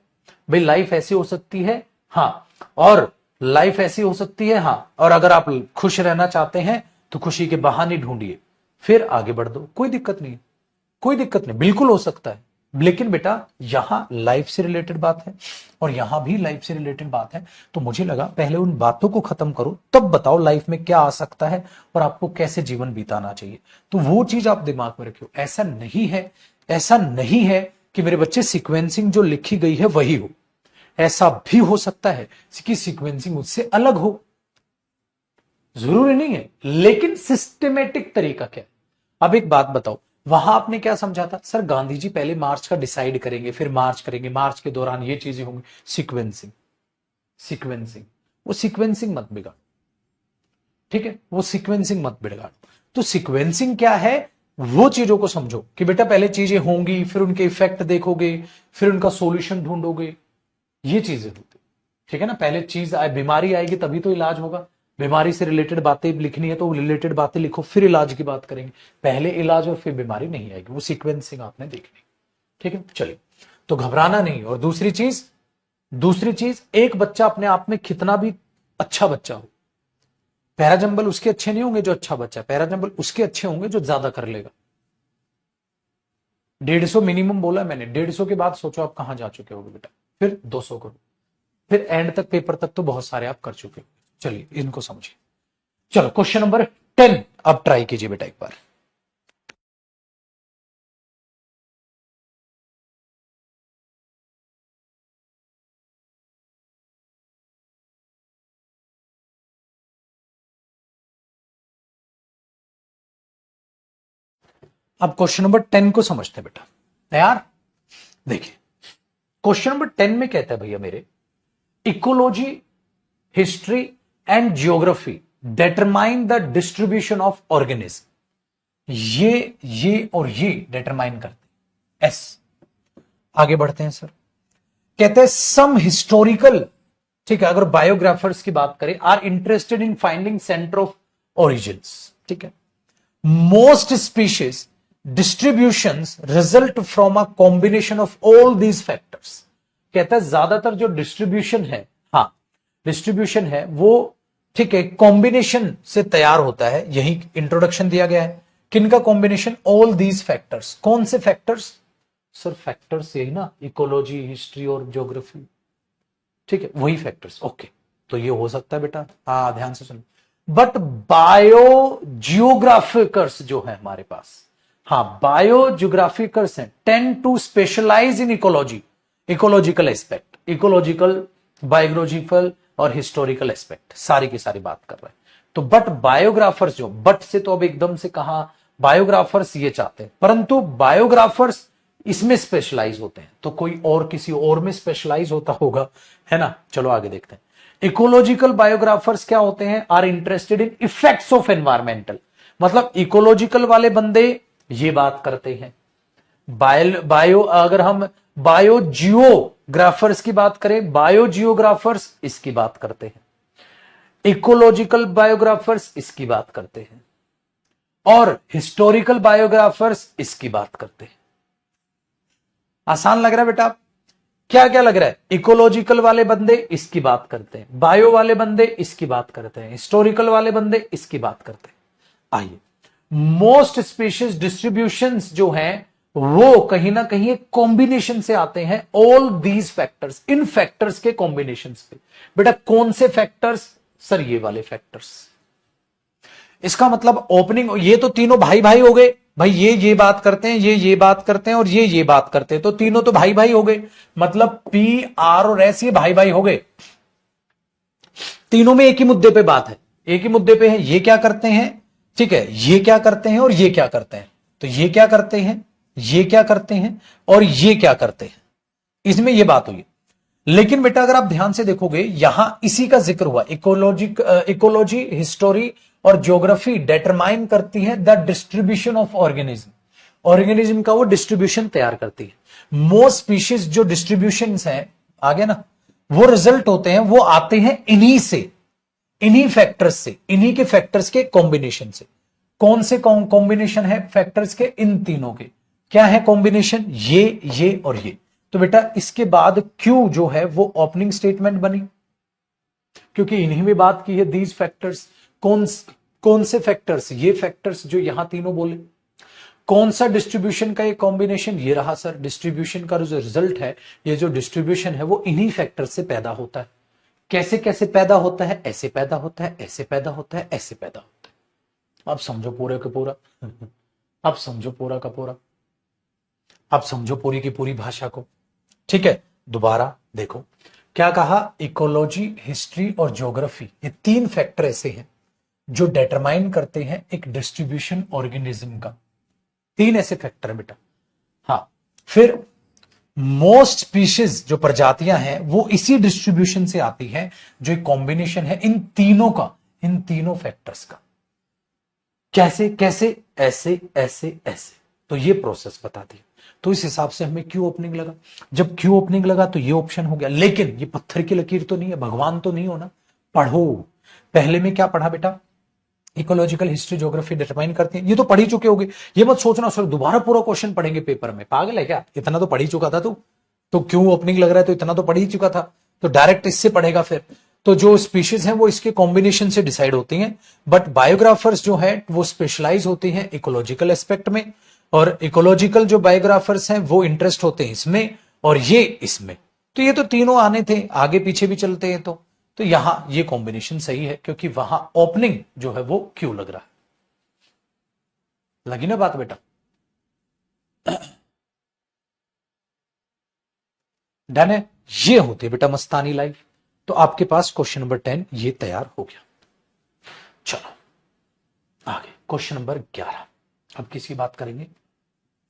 भाई लाइफ ऐसी हो सकती है, हाँ, और लाइफ ऐसी हो सकती है, हाँ, और अगर आप खुश रहना चाहते हैं तो खुशी के बहाने ढूंढिए, फिर आगे बढ़ दो, कोई दिक्कत नहीं, कोई दिक्कत नहीं, बिल्कुल हो सकता है। लेकिन बेटा यहां लाइफ से रिलेटेड बात है और यहां भी लाइफ से रिलेटेड बात है, तो मुझे लगा पहले उन बातों को खत्म करो, तब बताओ लाइफ में क्या आ सकता है और आपको कैसे जीवन बिताना चाहिए। तो वो चीज आप दिमाग में रखियो। ऐसा नहीं है, ऐसा नहीं है कि मेरे बच्चे सीक्वेंसिंग जो लिखी गई है वही हो, ऐसा भी हो सकता है कि सीक्वेंसिंग उससे अलग हो, जरूरी नहीं है, लेकिन सिस्टमेटिक तरीका क्या है। अब एक बात बताओ, वहां आपने क्या समझा था? सर गांधी जी पहले मार्च का डिसाइड करेंगे, फिर मार्च करेंगे, मार्च के दौरान ये चीजें होंगी। सीक्वेंसिंग, सीक्वेंसिंग, वो सीक्वेंसिंग मत बिगाड़, ठीक है? वो सीक्वेंसिंग मत बिगाड़। तो सीक्वेंसिंग क्या है, वो चीजों को समझो कि बेटा पहले चीजें होंगी, फिर उनके इफेक्ट देखोगे, फिर उनका सॉल्यूशन ढूंढोगे, ये चीजें होती, ठीक है ना? पहले चीज आए, बीमारी आएगी तभी तो इलाज होगा, बीमारी से रिलेटेड बातें लिखनी है तो रिलेटेड बातें लिखो, फिर इलाज की बात करेंगे। पहले इलाज और फिर बीमारी नहीं आएगी, वो सीक्वेंसिंग आपने देखनी। ठीक है, चलिए, तो घबराना नहीं। और दूसरी चीज, एक बच्चा अपने आप में कितना भी अच्छा बच्चा हो, पैराजंबल उसके अच्छे नहीं होंगे जो अच्छा बच्चा है, पैराजंबल उसके अच्छे होंगे जो ज्यादा कर लेगा। 150 मिनिमम बोला मैंने, 150 के बाद सोचो आप कहां जा चुके होगे बेटा, फिर 200 करो, फिर एंड तक, पेपर तक तो बहुत सारे आप कर चुके हो। चलिए इनको समझिए। चलो क्वेश्चन नंबर 10 अब ट्राई कीजिए बेटा एक बार। अब क्वेश्चन नंबर 10 को समझते हैं बेटा, तैयार? देखिए क्वेश्चन नंबर 10 में कहता है भैया मेरे, ecology, history and geography determine the distribution of organism. ये और ये डिटरमाइन करते हैं। एस, आगे बढ़ते हैं सर। कहते हैं सम हिस्टोरिकल, ठीक है, अगर बायोग्राफर्स की बात करें, are interested in finding centre of origins. ठीक है, most species distributions result from a combination of all these factors. कहता है ज्यादातर जो डिस्ट्रीब्यूशन है, हाँ डिस्ट्रीब्यूशन है वो, ठीक है, कॉम्बिनेशन से तैयार होता है। यही इंट्रोडक्शन दिया गया है। किनका कॉम्बिनेशन? All these factors. कौन से फैक्टर्स सर? फैक्टर्स यही ना, इकोलॉजी, हिस्ट्री और ज्योग्राफी। ठीक है, वही फैक्टर्स। ओके, तो ये हो सकता है बेटा, हाँ ध्यान से सुनो। बट बायो जियोग्राफिकर्स जो है हमारे पास, हाँ बायो जियोग्राफिकर्स हैं, tend to specialise in ecology, ecological aspect, ecological, biological और हिस्टोरिकल एस्पेक्ट, सारी की सारी बात कर रहे हैं। तो बट बायोग्राफर्स जो, बट से तो अब एकदम से कहा, बायोग्राफर्स ये चाहते हैं, परंतु बायोग्राफर्स इसमें स्पेशलाइज होते हैं, तो कोई और किसी और में स्पेशलाइज होता होगा, है ना। चलो आगे देखते हैं। इकोलॉजिकल बायोग्राफर्स क्या होते हैं? Are interested in effects of environmental, मतलब इकोलॉजिकल वाले बंदे ये बात करते हैं। बायो अगर हम बायो जियोग्राफर्स की बात करें, बायो जियोग्राफर्स इसकी बात करते हैं, इकोलॉजिकल बायोग्राफर्स इसकी बात करते हैं, और हिस्टोरिकल बायोग्राफर्स इसकी बात करते हैं। आसान लग रहा है बेटा? क्या क्या लग रहा है? इकोलॉजिकल वाले बंदे इसकी बात करते हैं, बायो वाले बंदे इसकी बात करते हैं, हिस्टोरिकल वाले बंदे इसकी बात करते हैं। आइए, मोस्ट स्पीशीज डिस्ट्रीब्यूशंस जो हैं वो कहीं ना कहीं एक कॉम्बिनेशन से आते हैं। All these factors, in factors के कॉम्बिनेशन पे। बेटा कौन से फैक्टर्स? सर ये वाले फैक्टर्स। इसका मतलब ओपनिंग, ये तो तीनों भाई भाई हो गए भाई, ये बात करते हैं, ये बात करते हैं, और ये बात करते हैं, तो तीनों तो भाई भाई हो गए। मतलब पी, आर और एस ये भाई भाई हो गए। तीनों में एक ही मुद्दे पे बात है, एक ही मुद्दे पे है। ये क्या करते हैं, ठीक है, ये क्या करते हैं और ये क्या करते हैं, तो ये क्या करते हैं, ये क्या करते हैं और ये क्या करते हैं, इसमें ये बात हुई। लेकिन बेटा अगर आप ध्यान से देखोगे, यहां इसी का जिक्र हुआ। इकोलॉजी, हिस्टोरी और ज्योग्राफी डिटरमाइन करती है the distribution of organism, organism का वो डिस्ट्रीब्यूशन तैयार करती है। मोस्ट स्पीशीज जो डिस्ट्रीब्यूशन है, आगे ना, वो रिजल्ट होते हैं, वो आते हैं इन्हीं से, इन्हीं फैक्टर्स से, इन्हीं के फैक्टर्स के कॉम्बिनेशन से। कौन से कॉम्बिनेशन है फैक्टर्स के? इन तीनों के। क्या है कॉम्बिनेशन? ये और ये। तो बेटा इसके बाद क्यू जो है वो ओपनिंग स्टेटमेंट बनी, क्योंकि इन्हीं में बात की है। दीज फैक्टर्स, कौन से फैक्टर्स? ये फैक्टर्स जो यहां तीनों बोले। कौन सा डिस्ट्रीब्यूशन का ये कॉम्बिनेशन? ये रहा सर। डिस्ट्रीब्यूशन का जो रिजल्ट है, ये जो डिस्ट्रीब्यूशन है वो इन्हीं फैक्टर से पैदा होता है। कैसे कैसे पैदा होता है? ऐसे पैदा होता है, ऐसे पैदा होता है, ऐसे पैदा होता है। अब समझो पूरे का पूरा, अब समझो पूरा का पूरा, अब समझो पूरी की पूरी भाषा को। ठीक है, दोबारा देखो क्या कहा। इकोलॉजी, हिस्ट्री और ज्योग्राफी, ये तीन फैक्टर ऐसे हैं जो डिटरमाइन करते हैं एक डिस्ट्रीब्यूशन ऑर्गेनिज्म का। तीन ऐसे फैक्टर है बेटा। हाँ, फिर मोस्ट स्पीशीज जो प्रजातियां हैं वो इसी डिस्ट्रीब्यूशन से आती हैं, जो एक कॉम्बिनेशन है इन तीनों का, इन तीनों फैक्टर्स का। कैसे कैसे? ऐसे ऐसे ऐसे। तो ये प्रोसेस बता दी। तो इस हिसाब से हमें क्यू ओपनिंग लगा। जब क्यू ओपनिंग लगा तो ये ऑप्शन हो गया। लेकिन ये पत्थर की लकीर तो नहीं है, भगवान तो नहीं हो ना। पढ़ो, पहले में क्या पढ़ा बेटा, इकोलॉजिकल हिस्ट्री ज्योग्राफी डिटरमाइन करते हैं, ये तो पढ़ ही चुके होगे। ये मत सोचना सर दोबारा पूरा क्वेश्चन पढ़ेंगे पेपर में, पागल है क्या, इतना तो पढ़ ही चुका था तू, तो क्यों ओपनिंग लग रहा है, तो इतना तो पढ़ ही चुका था, तो डायरेक्ट इससे पढ़ेगा फिर। तो जो स्पीशीज हैं वो इसके कॉम्बिनेशन से डिसाइड होती हैं, बट बायोग्राफर्स जो है वो स्पेशलाइज होते हैं इकोलॉजिकल एस्पेक्ट में, और इकोलॉजिकल जो बायोग्राफर्स हैं वो इंटरेस्ट होते हैं इसमें और ये इसमें। तो ये तो तीनों आने थे, आगे पीछे भी चलते हैं, तो यहां ये कॉम्बिनेशन सही है, क्योंकि वहां ओपनिंग जो है वो क्यों लग रहा है। लगी ना बात बेटा? डन है। ये होती है बेटा मस्तानी लाइफ। तो आपके पास क्वेश्चन नंबर 10 ये तैयार हो गया। चलो आगे क्वेश्चन नंबर 11। अब किसकी बात करेंगे?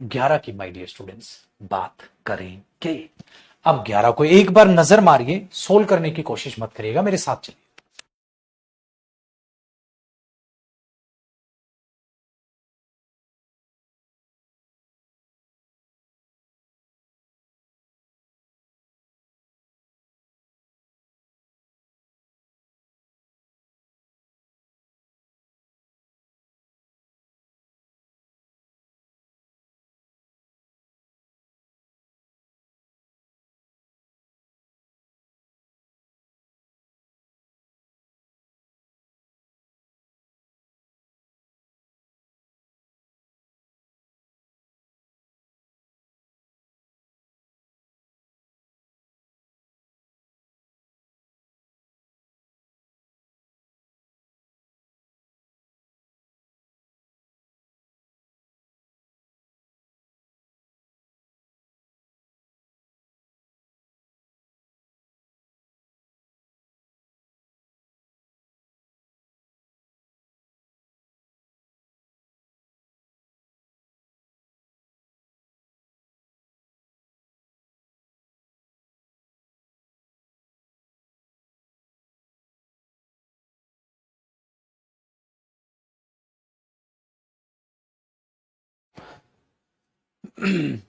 11 की माय डियर स्टूडेंट्स बात करेंगे। अब 11 को एक बार नजर मारिए, सोल्व करने की कोशिश मत करिएगा, मेरे साथ चलिए।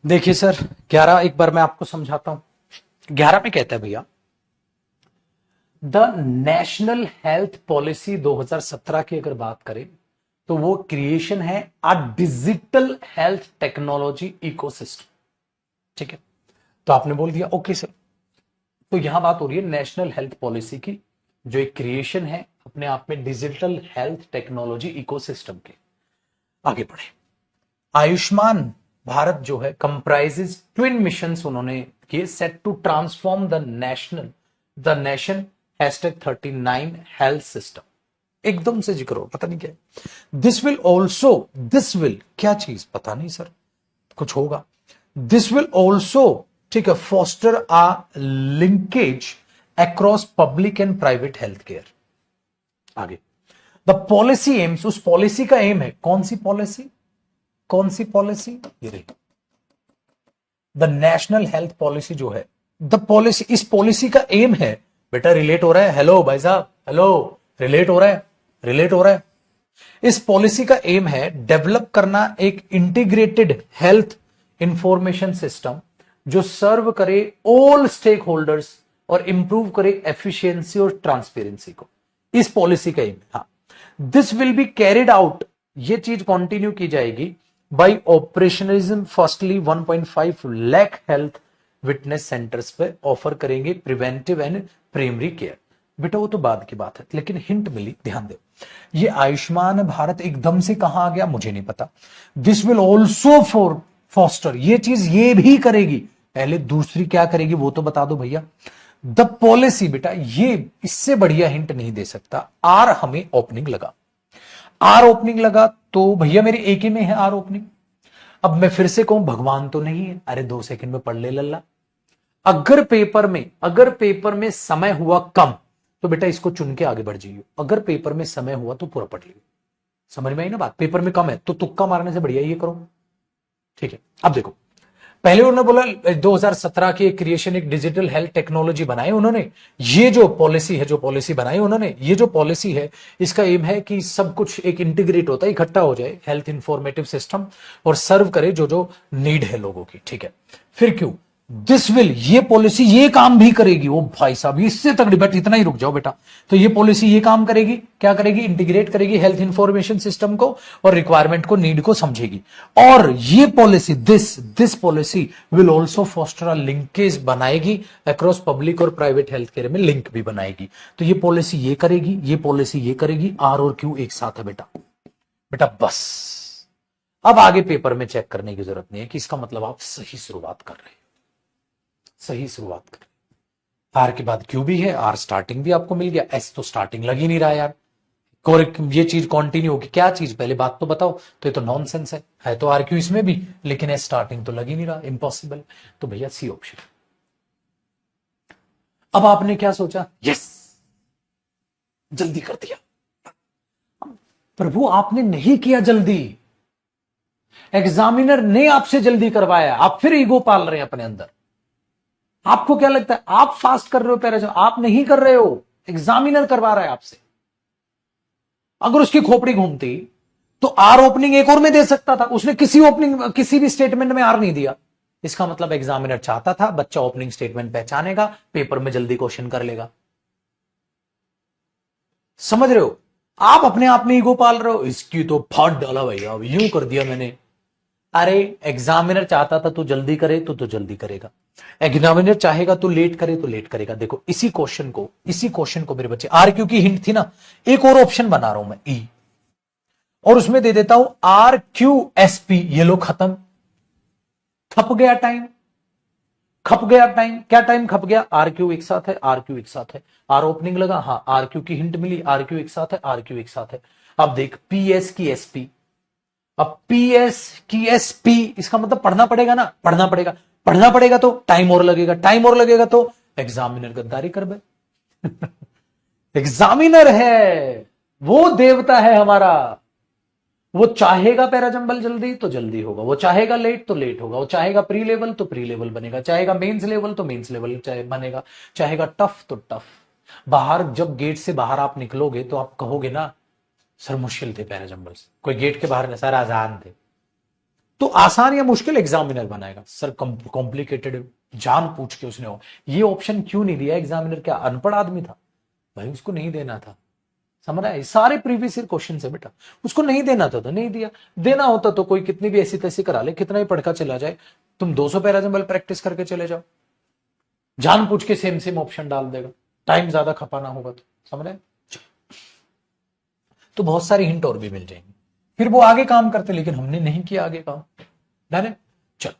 देखिए सर 11 एक बार मैं आपको समझाता हूं। 11 में कहता है भैया, द नेशनल हेल्थ पॉलिसी 2017 की अगर बात करें तो वो क्रिएशन है a digital health technology ecosystem. ठीक है, तो आपने बोल दिया ओके सर। तो यहां बात हो रही है नेशनल हेल्थ पॉलिसी की, जो एक क्रिएशन है अपने आप में डिजिटल हेल्थ टेक्नोलॉजी इकोसिस्टम के। आगे बढ़े। आयुष्मान भारत जो है कंप्राइजेज ट्विन मिशन उन्होंने किए, set to transform the nation #39 health system. एकदम से जिक्र हो, पता नहीं क्या है। दिस विल क्या चीज पता नहीं सर, कुछ होगा। दिस विल ऑल्सो, ठीक है, foster a linkage across public and private health care. आगे, द पॉलिसी एम्स, उस पॉलिसी का एम है, कौन सी पॉलिसी, कौन सी पॉलिसी, ये रही द नेशनल हेल्थ पॉलिसी जो है, द पॉलिसी, इस पॉलिसी का एम है बेटा, रिलेट हो रहा है, हेलो भाई साहब, हेलो, रिलेट हो रहा है, रिलेट हो रहा है। इस पॉलिसी का एम है डेवलप करना एक इंटीग्रेटेड हेल्थ इंफॉर्मेशन सिस्टम जो सर्व करे ऑल स्टेक होल्डर्स और इंप्रूव करे एफिशिएंसी और ट्रांसपेरेंसी को। इस पॉलिसी का एम है। हाँ, this will be carried out, ये चीज कंटिन्यू की जाएगी by operationalism. Firstly 1.5 lakh health wellness centres पे ऑफर करेंगे प्रिवेंटिव एंड प्राइमरी केयर। बेटा वो तो बाद की बात है, लेकिन हिंट मिली, ध्यान दे। ये आयुष्मान भारत एकदम से कहां आ गया मुझे नहीं पता। दिस विल ऑल्सो फॉस्टर, ये चीज ये भी करेगी, पहले दूसरी क्या करेगी वो तो बता दो भैया। द पॉलिसी, बेटा ये इससे बढ़िया हिंट नहीं दे सकता। आर हमें ओपनिंग लगा, आर ओपनिंग लगा तो भैया मेरे एक ही में है आर ओपनिंग। अब मैं फिर से कहूं भगवान तो नहीं है, अरे 2 सेकंड में पढ़ ले लल्ला। अगर पेपर में समय हुआ कम तो बेटा इसको चुन के आगे बढ़ जाइए, अगर पेपर में समय हुआ तो पूरा पढ़ लियो। समझ में आई ना बात? पेपर में कम है तो तुक्का मारने से बढ़िया ये करो। ठीक है, अब देखो, पहले उन्होंने बोला 2017 की एक क्रिएशन, एक डिजिटल हेल्थ टेक्नोलॉजी बनाई उन्होंने। ये जो पॉलिसी है, जो पॉलिसी बनाई उन्होंने, ये जो पॉलिसी है इसका एम है कि सब कुछ एक इंटीग्रेट होता है, इकट्ठा हो जाए हेल्थ इंफॉर्मेटिव सिस्टम और सर्व करे जो जो नीड है लोगों की। ठीक है, फिर क्यों? दिस विल, ये पॉलिसी ये काम भी करेगी। ओ भाई साहब, इससे तगड़ी बेटा, इतना ही रुक जाओ बेटा। तो ये पॉलिसी ये काम करेगी, क्या करेगी? इंटीग्रेट करेगी हेल्थ इंफॉर्मेशन सिस्टम को और रिक्वायरमेंट को, नीड को समझेगी। और ये policy, this policy will also foster a linkage, बनाएगी अक्रॉस पब्लिक और प्राइवेट हेल्थ केयर में लिंक भी बनाएगी। तो ये पॉलिसी ये करेगी, ये पॉलिसी ये करेगी, आर और क्यू एक साथ है बेटा। बेटा बस, अब आगे पेपर में चेक करने की जरूरत नहीं है कि इसका मतलब आप सही शुरुआत कर रहे हैं, सही शुरुआत करें। आर के बाद क्यू भी है, आर स्टार्टिंग भी आपको मिल गया, एस तो स्टार्टिंग लग ही नहीं रहा यार। ये चीज कंटिन्यू होगी, क्या चीज पहले बात तो बताओ। तो ये तो नॉनसेंस है तो आर क्यू इसमें भी, लेकिन एस स्टार्टिंग तो लग ही नहीं रहा, इम्पॉसिबल। तो भैया सी ऑप्शन। अब आपने क्या सोचा? यस, जल्दी कर दिया। प्रभु आपने नहीं किया जल्दी, एग्जामिनर ने आपसे जल्दी करवाया, आप फिर ईगो पाल रहे हैं अपने अंदर। आपको क्या लगता है आप फास्ट कर रहे हो पैराजो? आप नहीं कर रहे हो, एग्जामिनर करवा रहा है आपसे। अगर उसकी खोपड़ी घूमती तो आर ओपनिंग एक और में दे सकता था, उसने किसी भी स्टेटमेंट में आर नहीं दिया। इसका मतलब एग्जामिनर चाहता था बच्चा ओपनिंग स्टेटमेंट पहचानेगा, पेपर में जल्दी क्वेश्चन कर लेगा। समझ रहे हो? आप अपने आप में ईगो पाल रहे हो, इसकी तो फाड़ डाला भैया, यूं कर दिया मैंने। अरे एग्जामिनर चाहता था तू जल्दी करे तो जल्दी करेगा, एग्जामिनर चाहेगा तू लेट करे तो लेट करेगा। देखो इसी क्वेश्चन को मेरे बच्चे, आर क्यू की हिंट थी ना, एक और ऑप्शन बना रहा हूं मैं ई, और उसमें दे देता हूं आर क्यू एस पी। ये लो खत्म, खप गया टाइम, खप गया टाइम। क्या टाइम खप गया? आर क्यू एक साथ है, आर क्यू एक साथ है, आर ओपनिंग लगा, हाँ आर क्यू की हिंट मिली, आर क्यू एक साथ है, आर क्यू एक साथ है। अब देख पी एस की एस पी, अब पीएस की एसपी, इसका मतलब पढ़ना पड़ेगा ना, पढ़ना पड़ेगा तो टाइम और लगेगा, टाइम और लगेगा तो एग्जामिनर गद्दारी कर बे। एग्जामिनर है वो देवता है हमारा, वो चाहेगा पैराजंबल जल्दी तो जल्दी होगा, वो चाहेगा लेट तो लेट होगा, वो चाहेगा प्री लेवल तो प्री लेवल बनेगा, चाहेगा मेंस लेवल तो मेंस लेवल बनेगा, चाहेगा टफ तो टफ। बाहर जब गेट से बाहर आप निकलोगे तो आप कहोगे ना सर मुश्किल थे पैराजंबल से, कोई गेट के बाहर सर आसान थे। तो आसान या मुश्किल एग्जामिनर बनाएगा सर, कॉम्प्लिकेटेड जान पूछ के उसने ये ऑप्शन क्यों नहीं दिया एग्जामिनर? क्या अनपढ़ आदमी था भाई? उसको नहीं देना था, समझ रहा है? सारे प्रीवियस ईयर क्वेश्चन है बेटा, उसको नहीं देना था तो नहीं दिया। देना होता तो कोई कितनी भी ऐसी तैसी करा ले, कितना ही पढ़कर चला जाए, तुम 200 पैराजंबल प्रैक्टिस करके चले जाओ, जान पूछ के सेम सेम ऑप्शन डाल देगा, टाइम ज्यादा खपाना होगा तो, समझ रहे? तो बहुत सारी हिंट और भी मिल जाएंगी, फिर वो आगे काम करते, लेकिन हमने नहीं किया आगे काम। डन है? चलो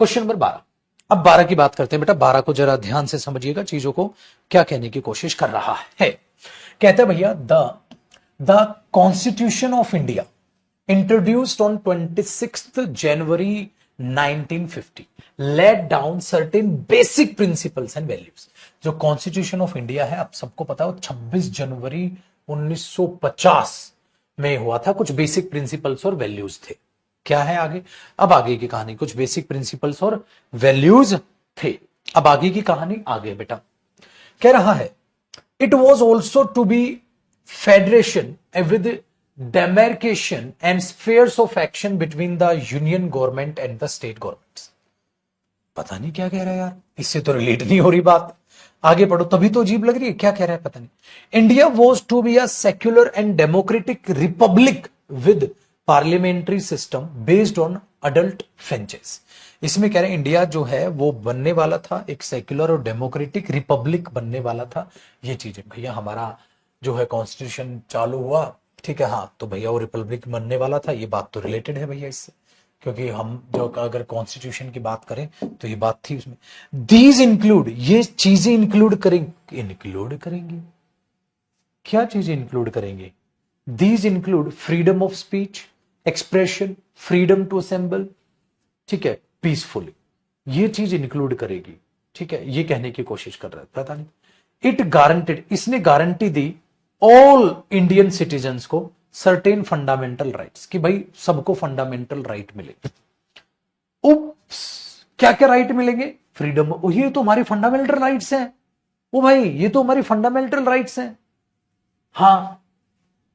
क्वेश्चन नंबर 12। अब 12 की बात करते हैं बेटा, 12 को जरा ध्यान से समझिएगा, चीजों को क्या कहने की कोशिश कर रहा है। कहते हैं भैया the constitution of India introduced on 26 January 1950 laid down certain basic principles and values. जो कॉन्स्टिट्यूशन ऑफ इंडिया है, आप सबको पता है, 26 जनवरी 1950 में हुआ था। कुछ बेसिक प्रिंसिपल्स और वैल्यूज थे। क्या है आगे? अब आगे की कहानी, कुछ बेसिक प्रिंसिपल्स और वैल्यूज थे। अब आगे की कहानी आगे बेटा कह रहा है, it was also to be federation with demarcation and spheres of action between the union government and the state governments. पता नहीं क्या कह रहा है यार, इससे तो रिलेट नहीं हो रही बात। आगे पढ़ो, तभी तो अजीब लग रही है, क्या कह रहा है पता नहीं। India was to be a secular and democratic republic with parliamentary system based on adult franchise. इसमें कह रहे हैं इंडिया जो है वो बनने वाला था, एक सेक्युलर और डेमोक्रेटिक रिपब्लिक बनने वाला था। ये चीजें भैया हमारा जो है कॉन्स्टिट्यूशन चालू हुआ, ठीक है, हाँ, तो भैया वो रिपब्लिक बनने वाला था। ये बात तो रिलेटेड है भैया इससे, क्योंकि हम जो अगर कॉन्स्टिट्यूशन की बात करें तो ये बात थी उसमें। दीज इंक्लूड, ये चीजें इंक्लूड करेंगे क्या चीजें इंक्लूड करेंगे? These include freedom of speech, expression, freedom to assemble, ठीक है, पीसफुली, ये चीज इंक्लूड करेगी, ठीक है, ये कहने की कोशिश कर रहा है, पता नहीं। इट गारंटेड, इसने guarantee the all Indian citizens को सर्टेन फंडामेंटल राइट्स, कि भाई सबको फंडामेंटल राइट मिले। उप्स, क्या क्या राइट मिलेंगे? फ्रीडम, ये तो हमारी फंडामेंटल राइट्स हैं। ओ भाई ये तो हमारी फंडामेंटल राइट्स हैं। हाँ,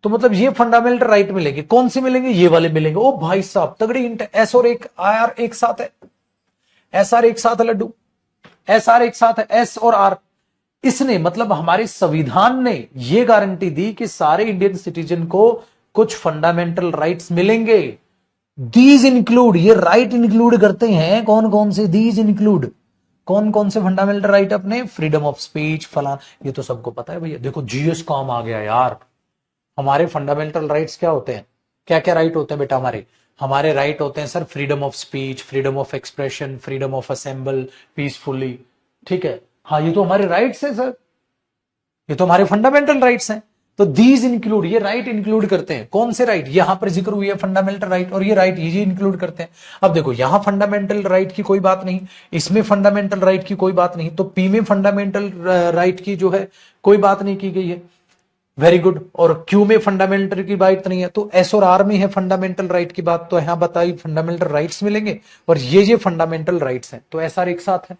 तो मतलब ये फंडामेंटल राइट मिलेंगे, कौन से मिलेंगे? ये वाले मिलेंगे। ओ भाई साहब तगड़ी हिंट है। एस और एक आर एक साथ है, एस आर एक साथ है लड्डू। एस आर एक साथ है, एस और आर। इसने मतलब हमारे संविधान ने यह गारंटी दी कि सारे इंडियन सिटीजन को कुछ फंडामेंटल राइट्स मिलेंगे। दीज इंक्लूड, ये राइट इंक्लूड करते हैं कौन कौन से, दीज इंक्लूड कौन कौन से फंडामेंटल राइट अपने, फ्रीडम ऑफ स्पीच फलान, ये तो सबको पता है भैया। देखो जीएस काम आ गया यार। हमारे फंडामेंटल राइट्स क्या होते हैं, क्या क्या राइट होते हैं बेटा हमारे? हमारे राइट होते हैं sir freedom of speech, freedom of expression, freedom of assemble peacefully, ठीक है। हाँ ये तो हमारे राइट्स है सर, ये तो हमारे फंडामेंटल राइट्स हैं। तो दीज इंक्लूड, ये राइट इंक्लूड करते हैं कौन से राइट, यहां पर जिक्र हुई है फंडामेंटल राइट, और ये राइट ये इंक्लूड करते हैं। अब देखो यहां फंडामेंटल राइट की कोई बात नहीं, इसमें फंडामेंटल राइट की कोई बात नहीं, तो पी में फंडामेंटल राइट की जो है कोई बात नहीं की गई है। Very good. और क्यू में फंडामेंटल की बात नहीं है, तो एस और आर में है फंडामेंटल राइट की बात, तो यहां बताई फंडामेंटल राइट्स मिलेंगे और ये फंडामेंटल राइट्स हैं, तो एस आर एक साथ है।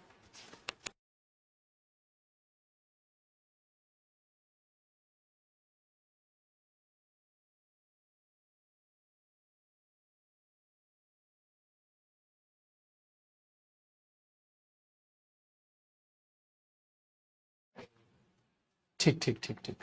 ठीक ठीक ठीक ठीक।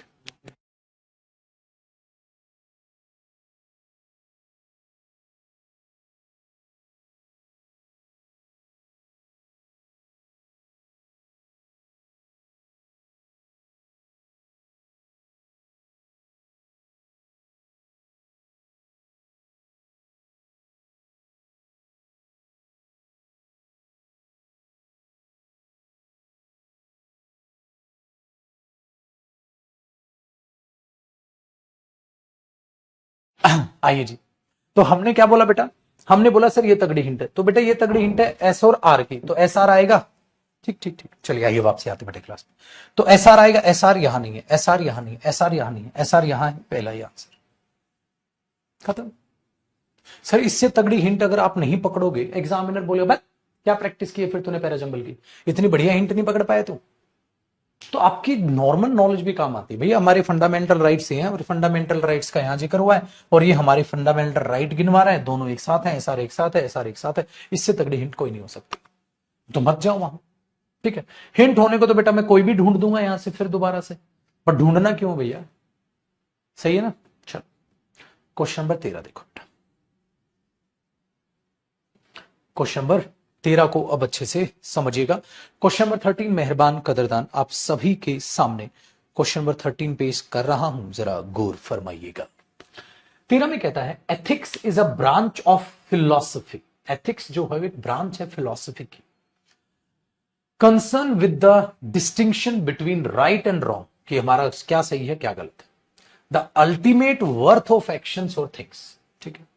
आइए जी, तो हमने क्या बोला बेटा, हमने बोला सर ये तगड़ी हिंट है, तो बेटा ये तगड़ी हिंट है एस और आर की, तो एस आर आएगा। ठीक ठीक ठीक, चलिए आइए वापसी आते बेटे क्लास में। तो एस आर आएगा, एस आर यहां नहीं है, एस आर यहां नहीं है, एस आर यहां नहीं है, एस आर यहां है, पहला ही आंसर खत्म। सर इससे तगड़ी हिंट अगर आप नहीं पकड़ोगे, एग्जामिनर बोलेगा बस क्या प्रैक्टिस की है फिर तूने पैराजंबल की, इतनी बढ़िया हिंट नहीं पकड़ पाया तू। तो आपकी नॉर्मल नॉलेज भी काम आती है भैया। हमारे फंडामेंटल राइट्स हैं और फंडामेंटल राइट्स का यहां जिक्र हुआ है, और ये हमारे फंडामेंटल राइट गिनवा रहा है, दोनों एक साथ हैं, एसआर एक साथ है, एसआर एक साथ है। इससे तगड़ी हिंट कोई नहीं हो सकती, तो मत जाओ वहां। ठीक है, हिंट होने को तो बेटा मैं कोई भी ढूंढ दूंगा यहां से फिर दोबारा से, पर ढूंढना क्यों भैया, सही है ना। चलो क्वेश्चन नंबर 13 देखो बेटा, क्वेश्चन नंबर 13 को अब अच्छे से समझिएगा। क्वेश्चन नंबर 13 मेहरबान कदरदान आप सभी के सामने क्वेश्चन नंबर 13 पेश कर रहा हूं, जरा गौर फरमाइएगा। 13 में कहता है ethics is a branch of philosophy, ethics जो है एक ब्रांच है फिलॉसफी की, concern with the distinction between right and wrong, कि हमारा क्या सही है क्या गलत है, the ultimate worth of actions और थिंग्स। ठीक है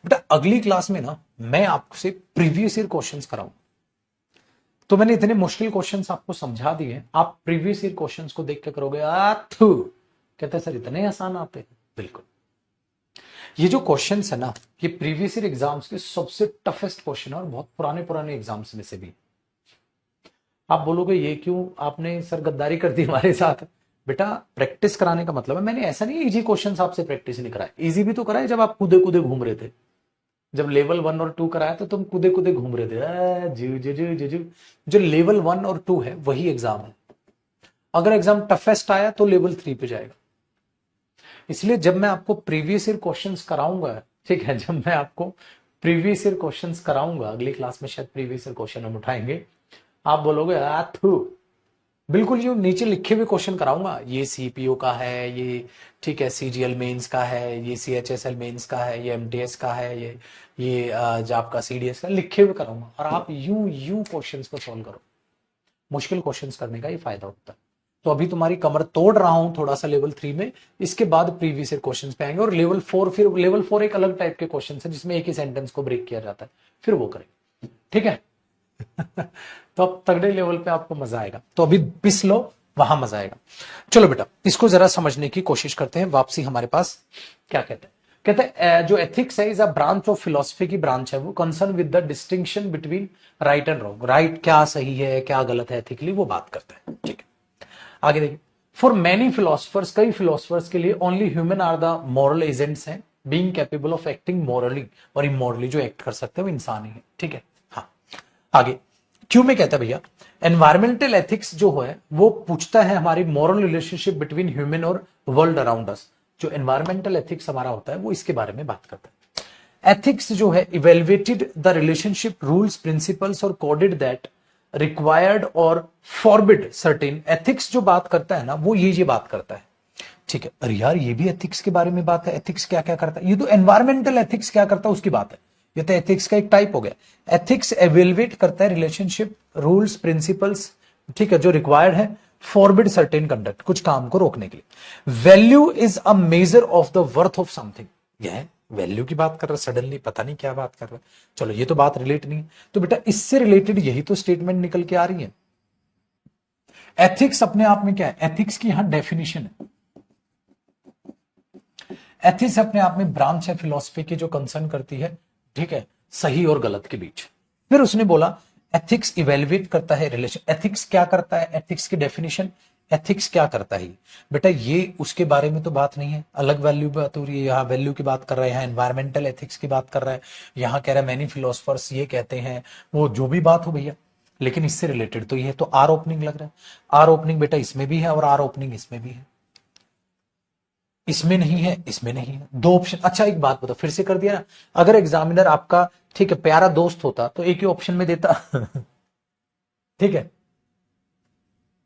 बेटा, अगली क्लास में ना मैं आपसे प्रीवियस ईयर क्वेश्चंस कराऊं, तो मैंने इतने मुश्किल क्वेश्चंस आपको समझा दिए, आप प्रीवियस ईयर क्वेश्चंस को देख के करोगे आथू, कहते हैं सर इतने आसान आते हैं। बिल्कुल, ये जो क्वेश्चंस है ना, ये प्रीवियस ईयर एग्जाम्स के सबसे टफेस्ट क्वेश्चन है, और बहुत पुराने पुराने एग्जाम्स में से भी। आप बोलोगे ये क्यों आपने सर गद्दारी कर दी हमारे साथ, बेटा प्रैक्टिस कराने का मतलब है, मैंने ऐसा नहीं इजी क्वेश्चंस आपसे प्रैक्टिस नहीं कराया, इजी भी तो कराए जब आप कूदे कूदे घूम रहे थे, जब लेवल 1 और 2 कराया तो तुम कूदे कूदे घूम रहे थे, जीव जीव जीव जीव। जो लेवल 1 और 2 है वही एग्जाम है, अगर एग्जाम टफेस्ट आया तो लेवल 3 पे जाएगा। इसलिए जब मैं आपको प्रीवियस ईयर क्वेश्चंस कराऊंगा, ठीक है, जब मैं आपको प्रीवियस ईयर क्वेश्चंस कराऊंगा, अगली क्लास में शायद प्रीवियस ईयर क्वेश्चन हम उठाएंगे, आप बोलोगे आथू, बिल्कुल ये नीचे लिखे हुए क्वेश्चन कराऊंगा, ये सीपीओ का है, ये ठीक है सीजीएल मेंस का है, ये सीएचएसएल मेंस का है, ये एमटीएस का है, ये जो आपका सीडीएस का, लिखे हुए कराऊंगा, और आप यूं यूं क्वेश्चंस को सॉल्व करो। मुश्किल क्वेश्चंस करने का ये फायदा होता है। तो अभी तुम्हारी कमर तोड़ रहा हूं थोड़ा सा लेवल 3 में, इसके बाद प्रीवियस ईयर क्वेश्चंस पे आएंगे, और लेवल 4, फिर लेवल 4 एक अलग टाइप के क्वेश्चन है जिसमें एक ही सेंटेंस को ब्रेक किया जाता है, फिर वो करेंगे। ठीक है तो अब तगड़े लेवल पे आपको मजा आएगा, तो अभी पिस लो, वहां मजा आएगा। चलो बेटा इसको जरा समझने की कोशिश करते हैं। वापसी हमारे पास क्या कहते हैं, कहते हैं जो एथिक्स है is a branch of philosophy की ब्रांच है, वो concern with the distinction between right and wrong, right क्या सही है क्या गलत है एथिकली, वो बात करते हैं। ठीक है, आगे देखिए, फॉर मेनी फिलोसफर्स, कई फिलोसफर्स के लिए only human are the moral agents हैं, being capable of acting morally, और इमोरली जो एक्ट कर सकते हैं वो इंसान ही है। ठीक है, हाँ आगे, क्यों में कहता है भैया एनवायरमेंटल एथिक्स जो है वो पूछता है हमारी मॉरल रिलेशनशिप बिटवीन ह्यूमन और वर्ल्ड अराउंड अस। जो एनवायरमेंटल एथिक्स हमारा होता है वो इसके बारे में बात करता है। एथिक्स जो है evaluated the relationship rules principles और कोडेड दैट रिक्वायर्ड और फॉरबिड सर्टेन। एथिक्स जो बात करता है ना वो ये बात करता है, ठीक है। अरे यार ये भी एथिक्स के बारे में बात है, एथिक्स क्या क्या करता है, ये तो एनवायरमेंटल एथिक्स क्या करता है उसकी बात है, ये तो एथिक्स का एक टाइप हो गया। एथिक्स एवेल्युएट करता है रिलेशनशिप रूल्स प्रिंसिपल्स, ठीक है, जो रिक्वायर्ड है फॉरबिड सर्टेन कंडक्ट, कुछ काम को रोकने के लिए। Value is a measure of the worth of something, यह वैल्यू की बात कर रहा है, सडनली पता नहीं क्या बात कर रहा है। चलो ये तो बात रिलेट नहीं है, तो बेटा इससे रिलेटेड यही तो स्टेटमेंट निकल के आ रही है। एथिक्स अपने आप में क्या है, एथिक्स की यहां डेफिनेशन है। एथिक्स अपने आप में ब्रांच है फिलॉसफी की जो कंसर्न करती है, ठीक है, सही और गलत के बीच। फिर उसने बोला एथिक्स इवेल्युएट करता है रिलेशन। एथिक्स क्या करता है, एथिक्स की डेफिनेशन, एथिक्स क्या करता है बेटा, ये उसके बारे में तो बात नहीं है, अलग वैल्यू बात हो रही है। यहाँ वैल्यू की बात कर रहा है, यहाँ एनवायरमेंटल एथिक्स की बात कर रहा है, यहाँ कह रहा है मैनी फिलोसफर्स ये कहते हैं, वो जो भी बात हो भैया, लेकिन इससे रिलेटेड तो ये है। तो आर ओपनिंग लग रहा है, आर ओपनिंग बेटा इसमें भी है और आर ओपनिंग इसमें भी है, इसमें नहीं है, इसमें नहीं है, दो ऑप्शन। अच्छा एक बात बताओ, फिर से कर दिया ना, अगर एग्जामिनर आपका ठीक है प्यारा दोस्त होता तो एक ही ऑप्शन में देता ठीक है,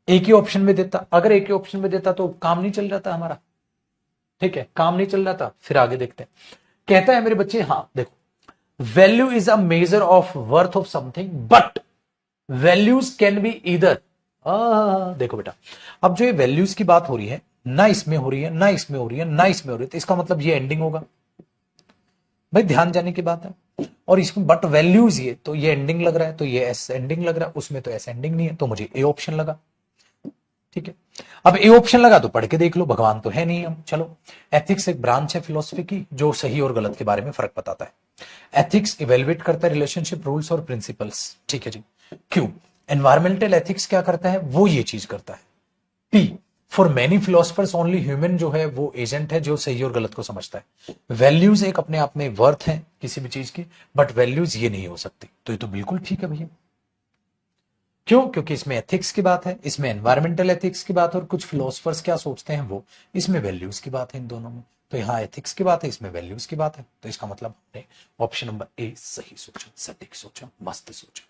एक ही ऑप्शन में देता। अगर एक ही ऑप्शन में देता तो काम नहीं चल रहा था हमारा, ठीक है, काम नहीं चल रहा था। फिर आगे देखते हैं, कहता है मेरे बच्चे, हाँ देखो, value is a measure of worth of something but values can be either. देखो बेटा, अब जो ये वैल्यूज की बात हो रही है, ना इसमें हो रही है, ना इसमें हो रही है, ना इसमें हो रही है, तो इसका मतलब ये एंडिंग होगा भाई, ध्यान जाने की बात है। और इसमें बट वैल्यूज ये, तो ये एंडिंग लग रहा है, तो ये एस एंडिंग लग रहा है, उसमें तो एस एंडिंग नहीं है, तो मुझे ए ऑप्शन लगा, ठीक है। अब ए ऑप्शन लगा तो पढ़ के देख लो, भगवान तो है नहीं हम। चलो, एथिक्स एक ब्रांच है फिलोसफी की जो सही और गलत के बारे में फर्क बताता है। एथिक्स इवेल्युएट करता है रिलेशनशिप रूल्स और प्रिंसिपल्स, ठीक है जी। क्यों, एनवायरमेंटल एथिक्स क्या करता है, वो ये चीज करता है। P, for many philosophers only human जो है वो एजेंट है जो सही और गलत को समझता है। वैल्यूज एक अपने आप में वर्थ है किसी भी चीज की, बट वैल्यूज ये नहीं हो सकती। तो ये तो बिल्कुल ठीक है भैया। क्यों, क्योंकि इसमें एथिक्स की बात है, इसमें एनवायरमेंटल एथिक्स की बात है, और कुछ फिलोसफर्स क्या सोचते हैं वो, इसमें वैल्यूज की बात है इन दोनों में। तो यहाँ एथिक्स की बात है, इसमें वैल्यूज की बात है, तो इसका मतलब हमने ऑप्शन नंबर ए सही सोचा, सटीक सोचा, मस्त सोचा।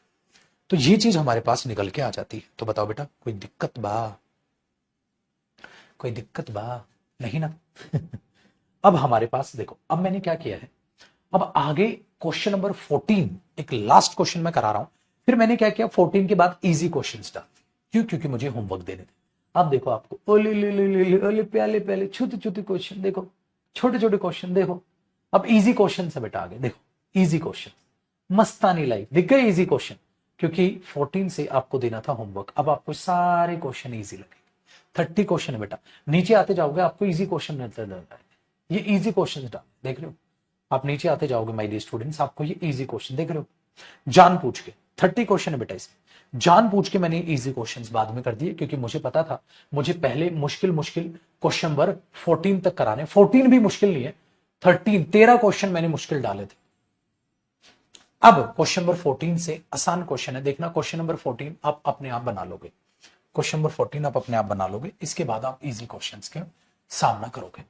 तो ये चीज हमारे पास निकल के आ जाती है। तो बताओ बेटा कोई दिक्कत बा, कोई दिक्कत बा नहीं ना अब हमारे पास देखो, अब मैंने क्या किया है, अब आगे क्वेश्चन नंबर 14 एक लास्ट क्वेश्चन मैं करा रहा हूं। फिर मैंने क्या किया, 14 के बाद इजी क्वेश्चन डाल, क्यों, क्योंकि मुझे होमवर्क देने थे। अब देखो आपको ओले ले ले ले ले ओले प्याले प्याले छोटे छोटे क्वेश्चन, देखो छोटे छोटे क्वेश्चन देखो। अब इजी क्वेश्चन से बेटा आगे देखो, इजी क्वेश्चन, मस्तानी लाइफ दिख गए इजी क्वेश्चन, क्योंकि 14 से आपको देना था होमवर्क। अब आपको सारे क्वेश्चन इजी लगे, 30 क्वेश्चन है बेटा, नीचे आते जाओगे आपको इजी क्वेश्चन नजर आएगा। ये इजी क्वेश्चन डाल, देख रहे हो आप, नीचे आते जाओगे माय डियर स्टूडेंट्स, आपको ये इजी क्वेश्चन देख रहे हो, जान पूछ के 30 क्वेश्चन है बेटा इसमें, जान पूछ के मैंने इजी क्वेश्चंस बाद में कर दिए, क्योंकि मुझे पता था मुझे पहले मुश्किल मुश्किल क्वेश्चन नंबर 14 तक कराने। 14 भी मुश्किल नहीं है, 13 क्वेश्चन मैंने मुश्किल डाले थे। अब क्वेश्चन नंबर 14 से आसान क्वेश्चन है, देखना क्वेश्चन नंबर 14 आप अपने आप बना लोगे, क्वेश्चन नंबर 14 आप अपने आप बना लोगे, इसके बाद आप इजी क्वेश्चंस के सामना करोगे।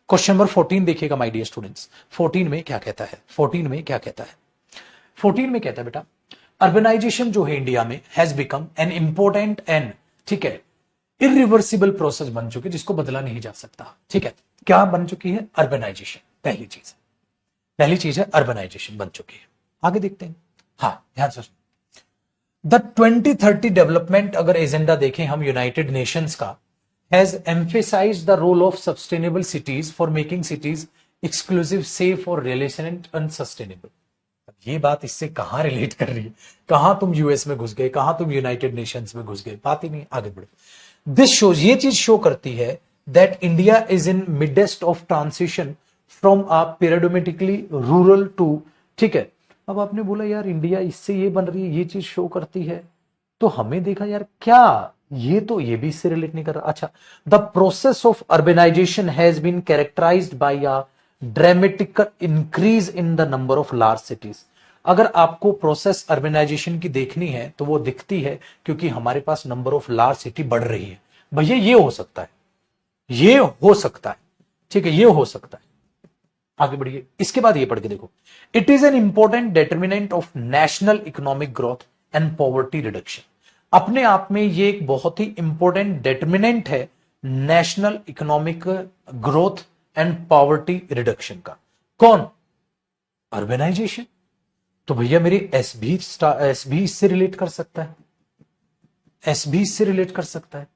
क्वेश्चन नंबर 14 देखिएगा माय डियर स्टूडेंट्स, 14 में क्या कहता है, 14 में क्या कहता है, 14 में कहता है बेटा, अर्बनाइजेशन जो है इंडिया में has become an important and, ठीक है, इरिवर्सिबल प्रोसेस बन चुकी है जिसको बदला नहीं जा सकता, ठीक है। क्या बन चुकी है, अर्बनाइजेशन, पहली चीज है अर्बनाइजेशन बन चुकी है। आगे देखते हैं, हाँ ध्यान से द 2030 डेवलपमेंट अगर एजेंडा देखें हम यूनाइटेड नेशंस का, has emphasised the role of sustainable cities for making cities exclusive, safe और रिलेशनेंट एंड सस्टेनेबल। ये बात इससे कहां रिलेट कर रही है, कहां तुम यूएस में घुस गए, कहां तुम यूनाइटेड नेशंस में घुस गए, बात ही नहीं, आगे बढ़ो। दिस शोज, ये चीज शो करती है that India is in midst of transition from a pyramidically rural to, ठीक है। अब आपने बोला यार इंडिया इससे ये बन रही है, ये चीज शो करती है, तो हमें देखा यार क्या ये तो ये भी इससे रिलेट नहीं कर रहा। अच्छा, the process of urbanisation has been characterised by a dramatic increase in the number of large cities. अगर आपको प्रोसेस अर्बनाइजेशन की देखनी है तो वो दिखती है क्योंकि हमारे पास नंबर ऑफ लार्ज सिटी बढ़ रही है। भैया ये हो सकता है, ये हो सकता है, ठीक है, ये हो सकता है। आगे बढ़िए, इसके बाद ये पढ़ के देखो, it is an important determinant of national economic growth and poverty reduction. अपने आप में ये एक बहुत ही इंपॉर्टेंट डिटर्मिनेंट है national economic growth and poverty reduction का। कौन? अर्बनाइजेशन। तो भैया मेरी एस भी इससे रिलेट कर सकता है, एस भी इससे रिलेट कर सकता है।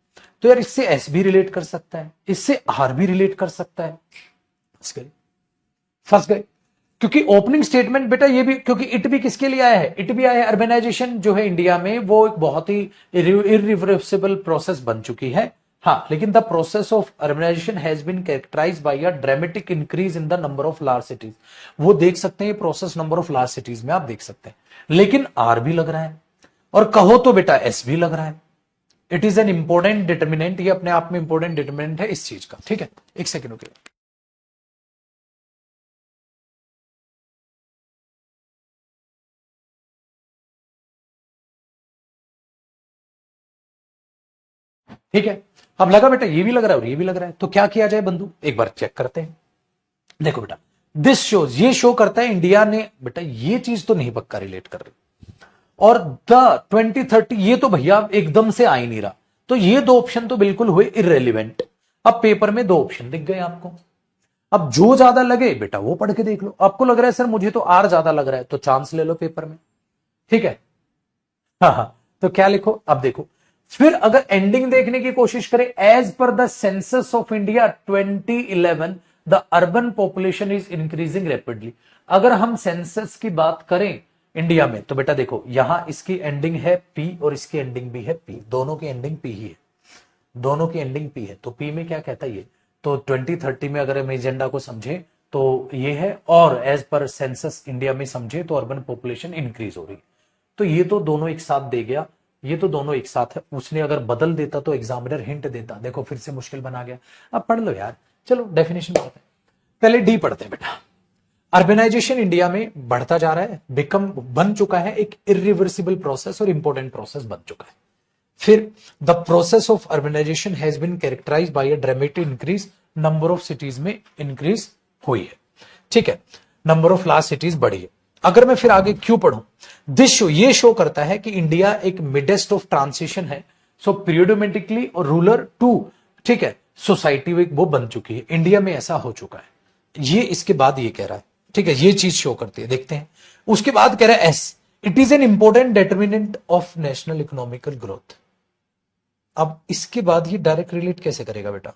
तो यार इससे एस भी रिलेट कर सकता है, इससे आर भी रिलेट कर सकता है। फंस गए क्योंकि ओपनिंग स्टेटमेंट बेटा ये भी, क्योंकि इट भी किसके लिए आया है? इट भी आया है, अर्बनाइजेशन जो है इंडिया में वो एक बहुत ही इरिवर्सिबल प्रोसेस बन चुकी है। हाँ, लेकिन the process of urbanisation has been characterised by a dramatic increase in the number of large cities. वो देख सकते हैं ये process number of large cities में आप देख सकते हैं, लेकिन आर भी लग रहा है और कहो तो बेटा एस भी लग रहा है। It is an important determinant, ये अपने आप में इंपॉर्टेंट डिटर्मिनेंट है इस चीज का। ठीक है, एक सेकेंड ओके। ठीक है, अब लगा बेटा ये भी लग रहा है और ये भी लग रहा है, तो क्या किया जाए बंधु, एक बार चेक करते हैं। देखो बेटा, दिस शोज, ये शो करता है इंडिया ने, बेटा ये चीज तो नहीं पक्का रिलेट कर रही, और द 2030 ये तो भैया एकदम से आ ही नहीं रहा, तो ये दो ऑप्शन तो बिल्कुल हुए इररेलीवेंट। अब पेपर में दो ऑप्शन दिख गए आपको, अब जो ज्यादा लगे बेटा वो पढ़ के देख लो। आपको लग रहा है सर मुझे तो आर ज्यादा लग रहा है, तो चांस ले लो पेपर में। ठीक है, हाँ हाँ, तो क्या लिखो अब देखो, फिर अगर एंडिंग देखने की कोशिश करें, as per the census of India 2011 the urban population is increasing rapidly. अगर हम सेंसस की बात करें इंडिया में तो बेटा देखो यहां इसकी एंडिंग है पी और इसकी एंडिंग भी है पी, दोनों की एंडिंग पी ही है, दोनों की एंडिंग पी है। तो पी में क्या कहता है ये, तो 2030 में अगर हम एजेंडा को समझे तो ये है, और एज पर सेंसस इंडिया में समझे तो अर्बन पॉपुलेशन इंक्रीज हो रही है। तो ये तो दोनों एक साथ दे गया, ये तो दोनों एक साथ है। उसने अगर बदल देता तो एग्जामिनर हिंट देता, देखो फिर से मुश्किल बना गया। अब पढ़ लो यार, चलो डेफिनेशन पढ़ते हैं, पहले डी पढ़ते हैं बेटा। अर्बनाइजेशन इंडिया में बढ़ता जा रहा है, बन चुका है एक इरिवर्सिबल प्रोसेस और इंपॉर्टेंट प्रोसेस बन चुका है। फिर the process of urbanisation has been characterised by a dramatic increase, number of cities में इंक्रीज हुई है। ठीक है, नंबर ऑफ लार्ज सिटीज बढ़ी है। अगर मैं फिर आगे क्यों पढ़ूं, दिस शो, ये शो करता है कि इंडिया एक मिडेस्ट ऑफ ट्रांसिशन है, सो पीरियोडोमेटिकली और रूलर टू, ठीक है, सोसाइटी वो बन चुकी है, इंडिया में ऐसा हो चुका है। ये इसके बाद ये कह रहा है, ठीक है, ये चीज शो करती है, देखते हैं। उसके बाद कह रहा है S, it is an important determinant of national economical growth. अब इसके बाद ये डायरेक्ट रिलेट कैसे करेगा बेटा,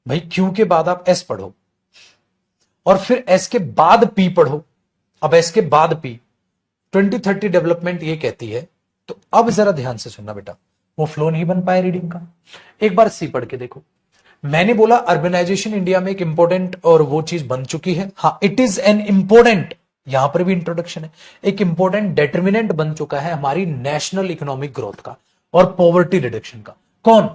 भाई क्यू के बाद आप एस पढ़ो और फिर एस के बाद पी पढ़ो। अब एस के बाद पी 2030 डेवलपमेंट ये कहती है, तो अब जरा ध्यान से सुनना बेटा, वो फ्लो नहीं बन पाया रीडिंग का। एक बार सी पढ़ के देखो, मैंने बोला अर्बनाइजेशन इंडिया में एक इंपॉर्टेंट और वो चीज बन चुकी है। हाँ, इट इज एन इंपॉर्टेंट, यहां पर भी इंट्रोडक्शन है, एक इंपॉर्टेंट डिटर्मिनेंट बन चुका है हमारी नेशनल इकोनॉमिक ग्रोथ का और पॉवर्टी रिडक्शन का। कौन?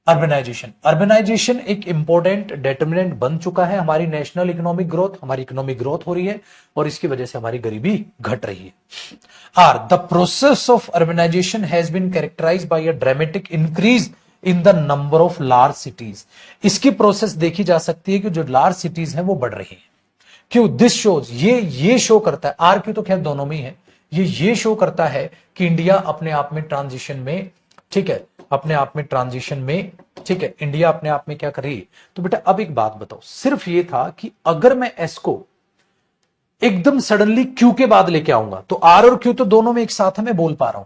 अर्बनाइजेशन। अर्बनाइजेशन एक इंपॉर्टेंट डिटर्मिनेंट बन चुका है हमारी नेशनल इकोनॉमिक ग्रोथ, हमारी इकोनॉमिक ग्रोथ हो रही है और इसकी वजह से हमारी गरीबी घट रही है। R the process of urbanisation has been characterised by a dramatic increase in the number of large cities. इसकी प्रोसेस देखी जा सकती है कि जो लार्ज सिटीज हैं वो बढ़ रही है। क्यों? दिस शोज, ये शो करता है, आर क्यू तो खैर दोनों में ही है, ये शो करता है कि इंडिया अपने आप में ट्रांजिशन में, ठीक है, अपने आप में ट्रांजिशन में, ठीक है, इंडिया अपने आप में क्या कर रही है। तो बेटा अब एक बात बताओ, सिर्फ ये था कि अगर मैं एस को एकदम सडनली क्यू के बाद लेके आऊंगा तो आर और क्यू तो दोनों में एक साथ है, मैं बोल पा रहा हूं,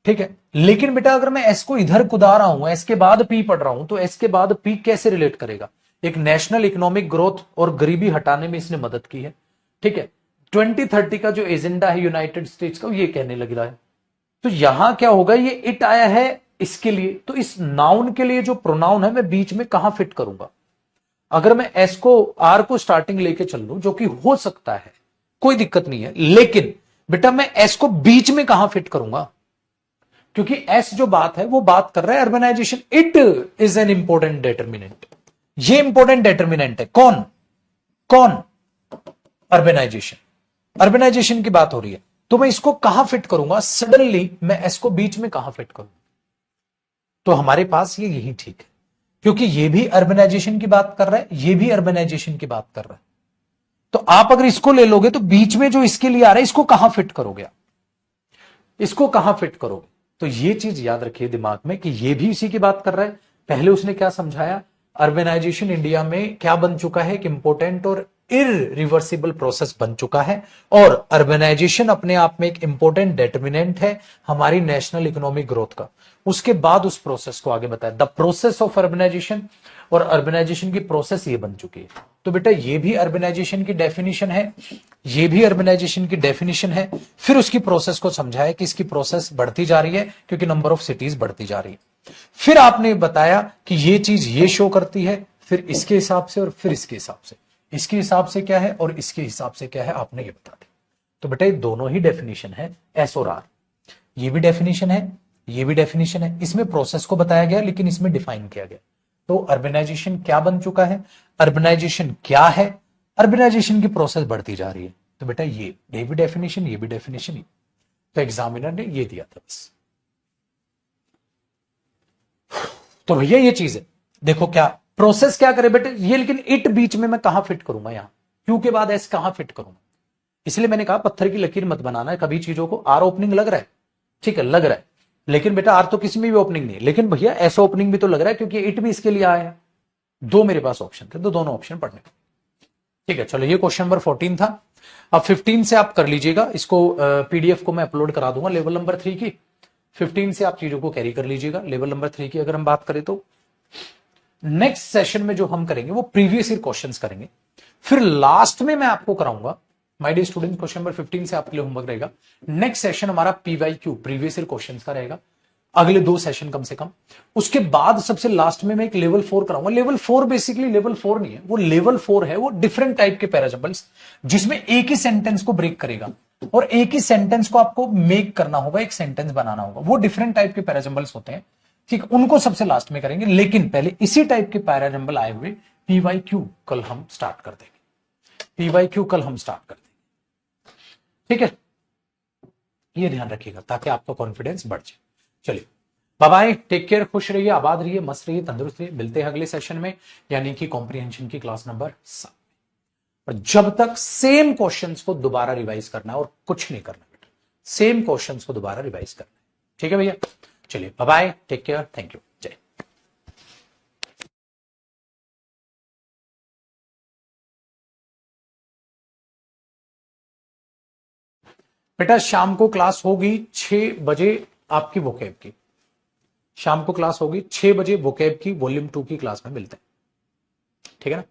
ठीक है, लेकिन बेटा अगर मैं एस को इधर कुदा रहा हूं, एस के बाद पी पढ़ रहा हूं, तो एस के बाद पी कैसे रिलेट करेगा। एक नेशनल इकोनॉमिक ग्रोथ और गरीबी हटाने में इसने मदद की है, ठीक है, 2030 का जो एजेंडा है यूनाइटेड स्टेट्स का, ये कहने लग रहा है। तो यहां क्या होगा, ये इट आया है इसके लिए, तो इस नाउन के लिए जो प्रोनाउन है मैं बीच में कहां फिट करूंगा। अगर मैं एस को, आर को स्टार्टिंग लेके चल लूं, जो कि हो सकता है, कोई दिक्कत नहीं है, लेकिन बेटा मैं एस को बीच में कहां फिट करूंगा, क्योंकि एस जो बात है वो बात कर रहा है urbanisation. It is an important determinant, ये इंपॉर्टेंट डिटर्मिनेंट है। कौन? अर्बेनाइजेशन की बात हो रही है, तो मैं इसको कहां फिट करूंगा? सडनली मैं एस को बीच में कहां फिट करूंगा? तो हमारे पास ये यही ठीक है, क्योंकि ये भी अर्बेनाइजेशन की बात कर रहा है, ये भी अर्बेनाइजेशन की बात कर रहा है। तो आप अगर इसको ले लोगे तो बीच में जो इसके लिए आ रहा है, इसको कहां फिट करोगे आप? इसको कहां फिट करोगे? तो ये चीज याद रखिए दिमाग में कि ये भी इसी की बात कर रहा है। पहले उसने क्या समझाया? अर्बेनाइजेशन इंडिया में क्या बन चुका है? एक इंपोर्टेंट और इरिवर्सिबल प्रोसेस बन चुका है, और अर्बेनाइजेशन अपने आप में एक इंपोर्टेंट डिटरमिनेंट है हमारी नेशनल इकोनॉमिक ग्रोथ का। उसके बाद उस प्रोसेस को आगे बताया, द प्रोसेस ऑफ अर्बेनाइजेशन, और अर्बेनाइजेशन की प्रोसेस ये बन चुकी है। तो बेटा ये भी अर्बेनाइजेशन की डेफिनेशन है, ये भी अर्बेनाइजेशन की डेफिनेशन है। फिर उसकी प्रोसेस को समझाया कि इसकी प्रोसेस बढ़ती जा रही है क्योंकि नंबर ऑफ सिटीज बढ़ती जा रही है। फिर आपने बताया कि ये चीज ये शो करती है, फिर इसके हिसाब से और फिर इसके हिसाब से, इसके हिसाब से क्या है और इसके हिसाब से क्या है, आपने ये बता दिया। तो बेटा ये दोनों ही डेफिनेशन है, एस और आर। ये भी डेफिनेशन है, ये भी डेफिनेशन है। इसमें प्रोसेस को बताया गया लेकिन इसमें डिफाइन किया गया। तो अर्बेनाइजेशन क्या बन चुका है, अर्बेनाइजेशन क्या है, अर्बेनाइजेशन की प्रोसेस बढ़ती जा रही है। तो बेटा ये भी डेफिनेशन, ये भी डेफिनेशन। तो एग्जामिनर ने ये दिया था बस। तो भैया ये चीज है, देखो क्या प्रोसेस क्या करे बेटे ये, लेकिन इट बीच में मैं कहां फिट करूंगा? यहां क्यू के बाद एस कहां फिट करूंगा? इसलिए मैंने कहा पत्थर की लकीर मत बनाना है कभी चीजों को। आर ओपनिंग लग रहा है, ठीक है लग रहा है, लेकिन बेटा आर तो किसी में भी ओपनिंग नहीं है, लेकिन भैया एस ओपनिंग भी तो लग रहा है क्योंकि इट भी इसके लिए आया है। दो मेरे पास ऑप्शन थे, तो दोनों ऑप्शन पढ़ने, ठीक है। चलो ये क्वेश्चन नंबर 14 था। अब 15 से आप कर लीजिएगा इसको, पीडीएफ को मैं अपलोड करा दूंगा लेवल नंबर 3 की। 15 से आप चीजों को कैरी कर लीजिएगा। लेवल नंबर 3 की अगर हम बात करें तो नेक्स्ट सेशन में जो हम करेंगे वो प्रीवियस ईयर क्वेश्चंस करेंगे। फिर लास्ट में मैं आपको कराऊंगा my dear student, question number 15 से आपके लिए होमवर्क रहेगा। नेक्स्ट सेशन हमारा पीवाईक्यू प्रीवियस ईयर क्वेश्चंस का रहेगा, अगले 2 सेशन कम से कम। उसके बाद सबसे लास्ट में मैं एक लेवल 4 कराऊंगा। लेवल 4 बेसिकली लेवल 4 नहीं है, वो लेवल 4 है, वो डिफरेंट टाइप के पैराजम्बल्स जिसमें एक ही सेंटेंस को ब्रेक करेगा और एक ही सेंटेंस को आपको मेक करना होगा, एक सेंटेंस बनाना होगा। वो डिफरेंट टाइप के पैराजम्बल्स होते हैं, ठीक, उनको सबसे लास्ट में करेंगे। लेकिन पहले इसी टाइप के पैराजम्बल आए हुए पीवाईक्यू कल हम स्टार्ट कर देंगे। पीवाईक्यू कल हम स्टार्ट कर देंगे, ठीक है। ये ध्यान रखिएगा ताकि आपका कॉन्फिडेंस बढ़ जाए। चलिए बाय बाय, टेक केयर, खुश रहिए, आबाद रहिए, मस्त रहिए, तंदुरुस्त रहिए। मिलते हैं अगले सेशन में, यानी कि कॉम्प्रिहेंशन की क्लास नंबर 7। और जब तक सेम क्वेश्चंस को दोबारा रिवाइज करना है और कुछ नहीं करना बेटा, सेम क्वेश्चंस को दोबारा रिवाइज करना है, ठीक है भैया। चलिए bye bye, take care, thank you, जय। बेटा शाम को क्लास होगी 6 बजे आपकी वोकैब की, शाम को क्लास होगी 6 बजे वोकैब की वॉल्यूम 2 की क्लास में मिलते हैं, ठीक है ना।